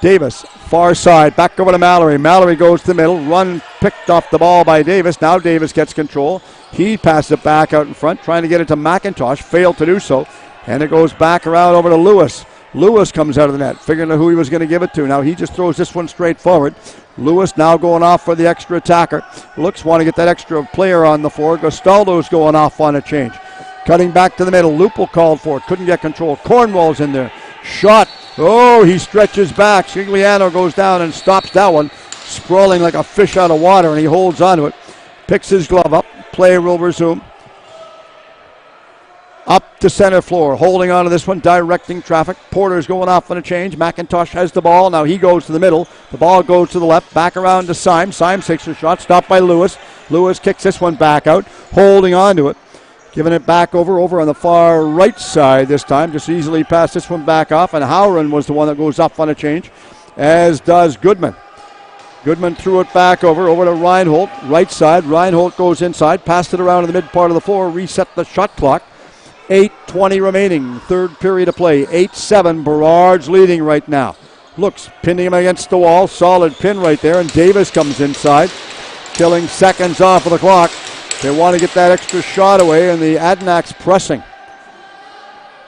Davis, far side, back over to Mallory. Mallory goes to the middle, run picked off the ball by Davis. Now Davis gets control. He passes it back out in front, trying to get it to McIntosh, failed to do so, and it goes back around over to Lewis. Lewis comes out of the net, figuring out who he was going to give it to. Now he just throws this one straight forward. Lewis now going off for the extra attacker. Looks want to get that extra player on the floor. Gastaldo's going off on a change. Cutting back to the middle. Lupul called for it. Couldn't get control. Cornwall's in there. Shot. Oh, he stretches back. Sigliano goes down and stops that one. Sprawling like a fish out of water, and he holds onto it. Picks his glove up. Play will resume. Up to center floor, holding on to this one, directing traffic. Porter's going off on a change. McIntosh has the ball. Now he goes to the middle. The ball goes to the left, back around to Symes. Symes takes a shot, stopped by Lewis. Lewis kicks this one back out, holding on to it. Giving it back over on the far right side this time. Just easily passed this one back off, and Howren was the one that goes up on a change, as does Goodman. Goodman threw it back over to Reinhold. Right side, Reinhold goes inside, passed it around to the mid part of the floor, reset the shot clock. 8:20 remaining, third period of play. 8-7, Burrards leading right now. Looks, pinning him against the wall, solid pin right there, and Davis comes inside, killing seconds off of the clock. They want to get that extra shot away, and the Adnaks pressing.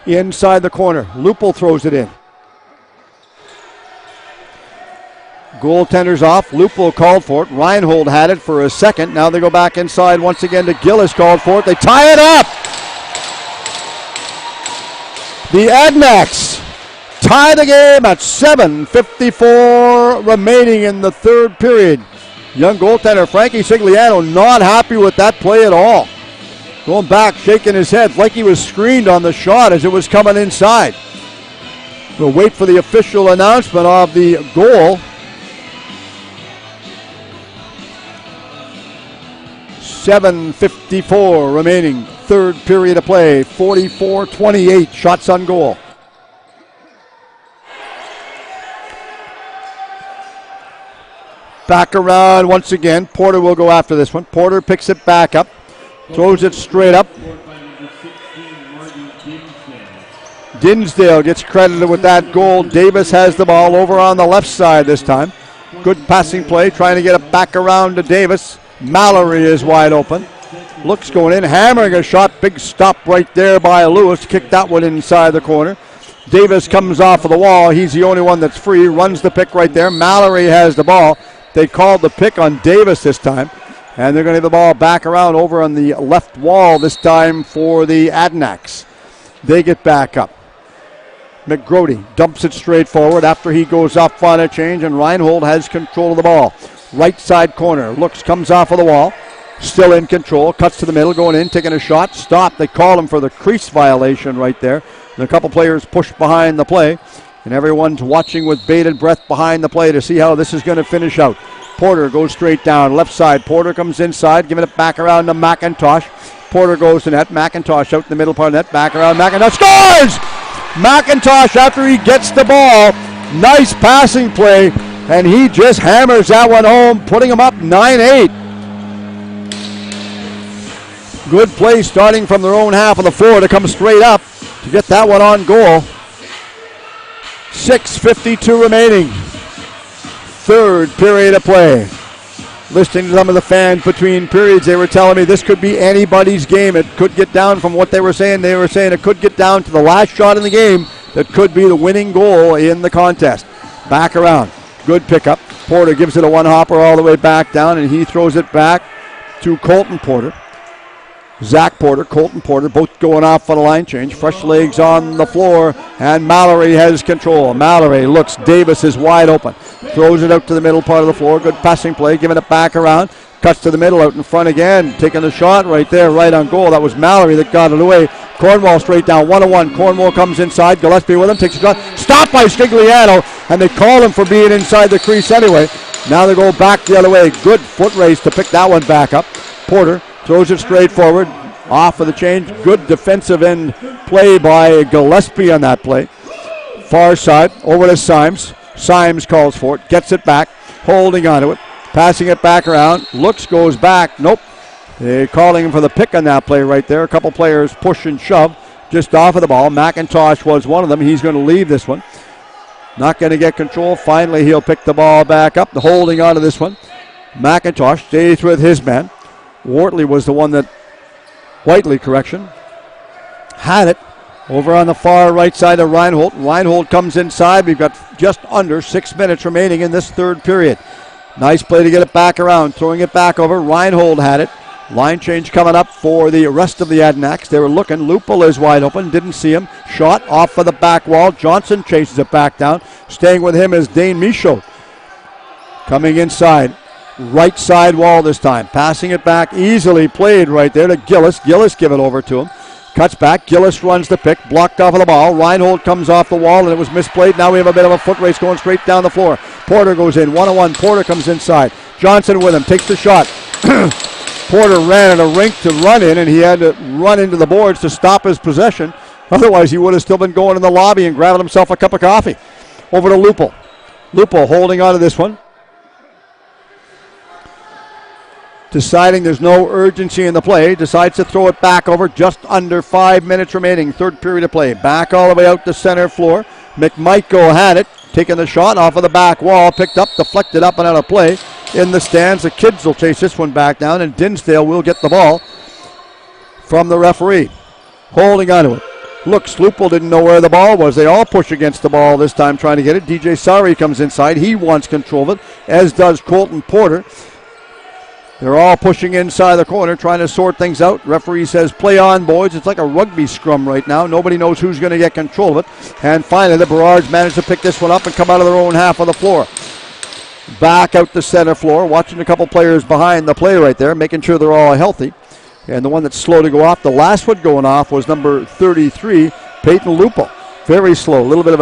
Inside the corner, Lupul throws it in. Goaltender's off, Lupul called for it. Reinhold had it for a second. Now they go back inside once again to Gillis, called for it. They tie it up! The Adnaks tie the game at 7:54 remaining in the third period. Young goaltender Frankie Sigliano not happy with that play at all. Going back, shaking his head like he was screened on the shot as it was coming inside. We'll wait for the official announcement of the goal. 7:54 remaining, third period of play. 44-28, shots on goal. Back around once again. Porter will go after this one. Porter picks it back up, throws it straight up. Dinsdale gets credited with that goal. Davis has the ball over on the left side this time. Good passing play, trying to get it back around to Davis. Mallory is wide open. Looks going in, hammering a shot. Big stop right there by Lewis. Kicked that one inside the corner. Davis comes off of the wall. He's the only one that's free. Runs the pick right there. Mallory has the ball. They called the pick on Davis this time. And they're going to have the ball back around over on the left wall this time for the Adnaks. They get back up. McGrody dumps it straight forward after he goes up on a change, and Reinhold has control of the ball. Right side corner. Looks, comes off of the wall. Still in control. Cuts to the middle, going in, taking a shot. Stop. They call him for the crease violation right there. And a couple players pushed behind the play. And everyone's watching with bated breath behind the play to see how this is going to finish out. Porter goes straight down. Left side. Porter comes inside, giving it back around to McIntosh. Porter goes to net. McIntosh out in the middle part of net. Back around. McIntosh scores! McIntosh after he gets the ball. Nice passing play. And he just hammers that one home, putting him up 9-8. Good play starting from their own half of the floor to come straight up to get that one on goal. 6:52 remaining. Third period of play. Listening to some of the fans between periods, they were telling me this could be anybody's game. It could get down from what they were saying. They were saying it could get down to the last shot in the game that could be the winning goal in the contest. Back around. Good pickup. Porter gives it a one-hopper all the way back down, and he throws it back to Colton Porter. Zach Porter, Colton Porter, both going off on a line change. Fresh legs on the floor, and Mallory has control. Mallory looks. Davis is wide open. Throws it out to the middle part of the floor. Good passing play, giving it back around. Cuts to the middle, out in front again. Taking the shot right there, right on goal. That was Mallory that got it away. Cornwall straight down, 1-1. Cornwall comes inside. Gillespie with him, takes a shot. Stopped by Scigliano, and they call him for being inside the crease anyway. Now they go back the other way. Good foot race to pick that one back up. Porter throws it straight forward. Off of the change. Good defensive end play by Gillespie on that play. Far side, over to Symes. Symes calls for it, gets it back, holding onto it, passing it back around. Looks, goes back. Nope. They're calling him for the pick on that play right there. A couple players push and shove just off of the ball. McIntosh was one of them. He's going to leave this one. Not going to get control. Finally, he'll pick the ball back up, holding on to this one. McIntosh stays with his man. Wortley was the one that, Whiteley, correction, had it over on the far right side of Reinhold. Reinhold comes inside. We've got just under 6 minutes remaining in this third period. Nice play to get it back around, throwing it back over. Reinhold had it. Line change coming up for the rest of the Adanacs. They were looking. Lupul is wide open. Didn't see him. Shot off of the back wall. Johnson chases it back down. Staying with him is Dane Michaud. Coming inside. Right side wall this time. Passing it back. Easily played right there to Gillis. Gillis give it over to him. Cuts back. Gillis runs the pick. Blocked off of the ball. Reinhold comes off the wall and it was misplayed. Now we have a bit of a foot race going straight down the floor. Porter goes in. 1-1. Porter comes inside. Johnson with him. Takes the shot. Porter ran at a rink to run in, and he had to run into the boards to stop his possession. Otherwise, he would have still been going in the lobby and grabbing himself a cup of coffee. Over to Lupul. Lupul holding on to this one. Deciding there's no urgency in the play. Decides to throw it back over. Just under 5 minutes remaining. Third period of play. Back all the way out to center floor. McMichael had it. Taking the shot off of the back wall. Picked up, deflected up and out of play. In the stands, the kids will chase this one back down, and Dinsdale will get the ball from the referee. Holding on to it. Looks, Lupul didn't know where the ball was. They all push against the ball this time trying to get it. DJ Sari comes inside. He wants control of it, as does Colton Porter. They're all pushing inside the corner, trying to sort things out. Referee says, play on, boys. It's like a rugby scrum right now. Nobody knows who's going to get control of it. And finally, the Burrards manage to pick this one up and come out of their own half of the floor. Back out the center floor, watching a couple players behind the play right there, making sure they're all healthy. And the one that's slow to go off, the last one going off was number 33, Peyton Lupul. Very slow, a little bit of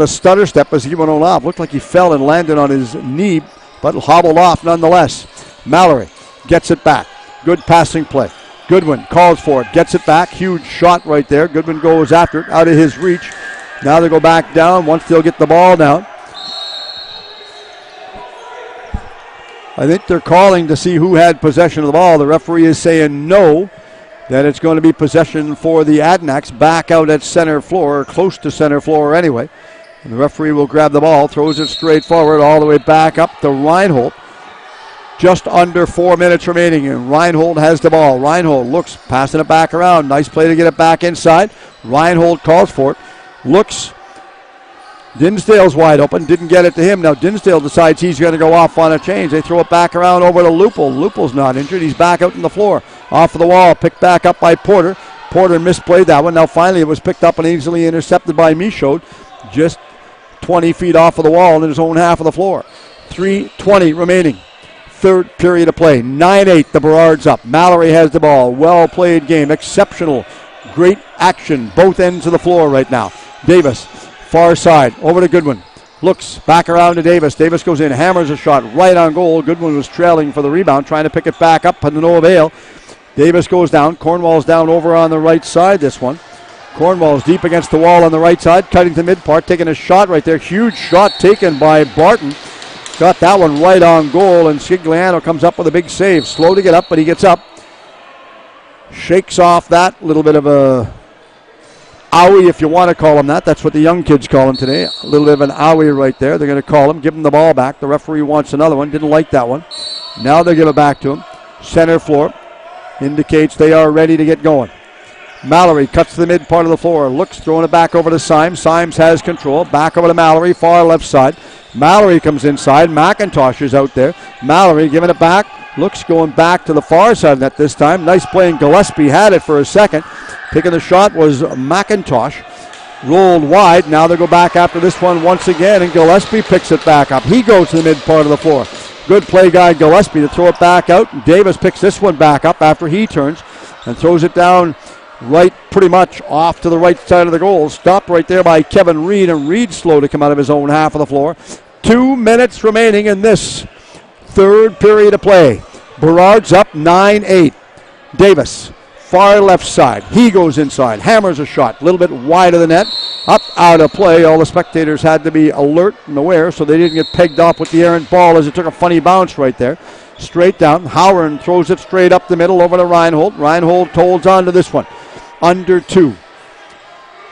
a stutter step as he went on off. Looked like he fell and landed on his knee, but hobbled off nonetheless. Mallory gets it back. Good passing play. Goodwin calls for it, gets it back. Huge shot right there. Goodwin goes after it, out of his reach. Now they go back down once they'll get the ball down. I think they're calling to see who had possession of the ball. The referee is saying no, that it's going to be possession for the Adanacs back out at center floor, or close to center floor anyway. And the referee will grab the ball, throws it straight forward all the way back up to Reinhold. Just under 4 minutes remaining, and Reinhold has the ball. Reinhold looks, passing it back around. Nice play to get it back inside. Reinhold calls for it. Looks. Dinsdale's wide open. Didn't get it to him. Now Dinsdale decides he's going to go off on a change. They throw it back around over to Lupul. Lupul's not injured. He's back out on the floor. Off of the wall. Picked back up by Porter. Porter misplayed that one. Now finally it was picked up and easily intercepted by Michaud. Just 20 feet off of the wall in his own half of the floor. 3:20 remaining. Third period of play. 9-8, the Burrards up. Mallory has the ball. Well played game. Exceptional. Great action. Both ends of the floor right now. Davis, far side. Over to Goodwin. Looks back around to Davis. Davis goes in. Hammers a shot right on goal. Goodwin was trailing for the rebound. Trying to pick it back up. But to no avail. Davis goes down. Cornwall's down over on the right side this one. Cornwall's deep against the wall on the right side. Cutting to mid part. Taking a shot right there. Huge shot taken by Barton. Got that one right on goal, and Scigliano comes up with a big save. Slow to get up, but he gets up. Shakes off that. Little bit of a owie, if you want to call him that. That's what the young kids call him today. A little bit of an owie right there. They're going to call him, give him the ball back. The referee wants another one. Didn't like that one. Now they give it back to him. Center floor indicates they are ready to get going. Mallory cuts to the mid part of the floor. Looks, throwing it back over to Symes. Symes has control. Back over to Mallory, far left side. Mallory comes inside. McIntosh is out there. Mallory giving it back. Looks, going back to the far side of net this time. Nice play, and Gillespie had it for a second. Taking the shot was McIntosh. Rolled wide. Now they go back after this one once again, and Gillespie picks it back up. He goes to the mid part of the floor. Good play guy Gillespie to throw it back out. Davis picks this one back up after he turns and throws it down right pretty much off to the right side of the goal. Stopped right there by Kevin Reed, and Reed slow to come out of his own half of the floor. 2 minutes remaining in this third period of play. Burrards up 9-8. Davis, far left side. He goes inside, hammers a shot, a little bit wide of the net. Up, out of play. All the spectators had to be alert and aware so they didn't get pegged off with the errant ball as it took a funny bounce right there. Straight down. Howard throws it straight up the middle over to Reinhold. Reinhold holds on to this one. Under 2.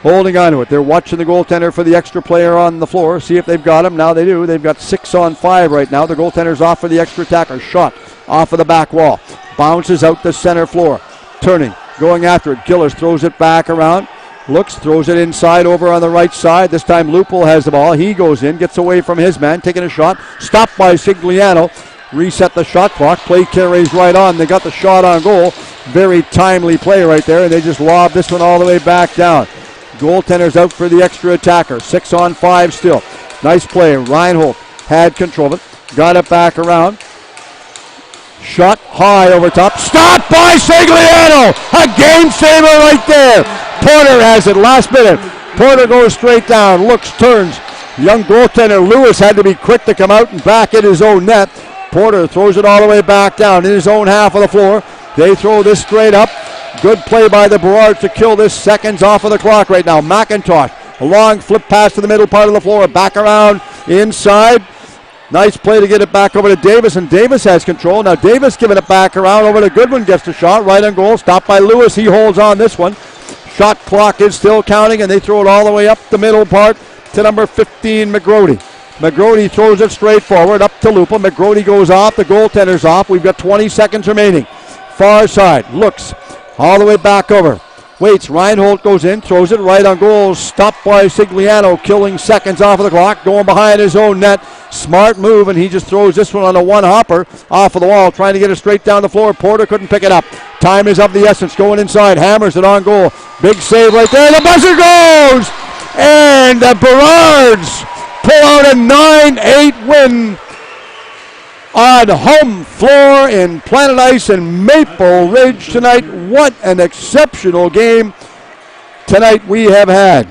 Holding on to it. They're watching the goaltender for the extra player on the floor. See if they've got him. Now they do. They've got 6 on 5 right now. The goaltender's off for the extra attacker. Shot off of the back wall. Bounces out the center floor. Turning. Going after it. Gillis throws it back around. Looks, throws it inside over on the right side. This time Lupul has the ball. He goes in, gets away from his man, taking a shot. Stopped by Sigliano. Reset the shot clock. Play carries right on. They got the shot on goal. Very timely play right there, and they just lob this one all the way back down. Goaltender's out for the extra attacker. 6 on 5 still. Nice play. Reinhold had control of it. Got it back around. Shot high over top. Stopped by Sigliano. A game saver right there. Porter has it last minute. Porter goes straight down. Looks, turns. Young goaltender Lewis had to be quick to come out and back in his own net. Porter throws it all the way back down in his own half of the floor. They throw this straight up. Good play by the Burrards to kill this. Seconds off of the clock right now. McIntosh. A long flip pass to the middle part of the floor. Back around inside. Nice play to get it back over to Davis, and Davis has control. Now Davis giving it back around over to Goodwin, gets the shot right on goal. Stopped by Lewis. He holds on this one. Shot clock is still counting, and they throw it all the way up the middle part to number 15, McGrody. McGrody throws it straight forward up to Lupa. McGrody goes off. The goaltender's off. We've got 20 seconds remaining. Far side. Looks all the way back over. Waits. Reinhold goes in. Throws it right on goal. Stopped by Sigliano. Killing seconds off of the clock. Going behind his own net. Smart move, and he just throws this one on a one-hopper off of the wall. Trying to get it straight down the floor. Porter couldn't pick it up. Time is of the essence. Going inside. Hammers it on goal. Big save right there. The buzzer goes! And the Burrards pull out a 9-8 win on home floor in Planet Ice and Maple Ridge tonight. What an exceptional game tonight we have had.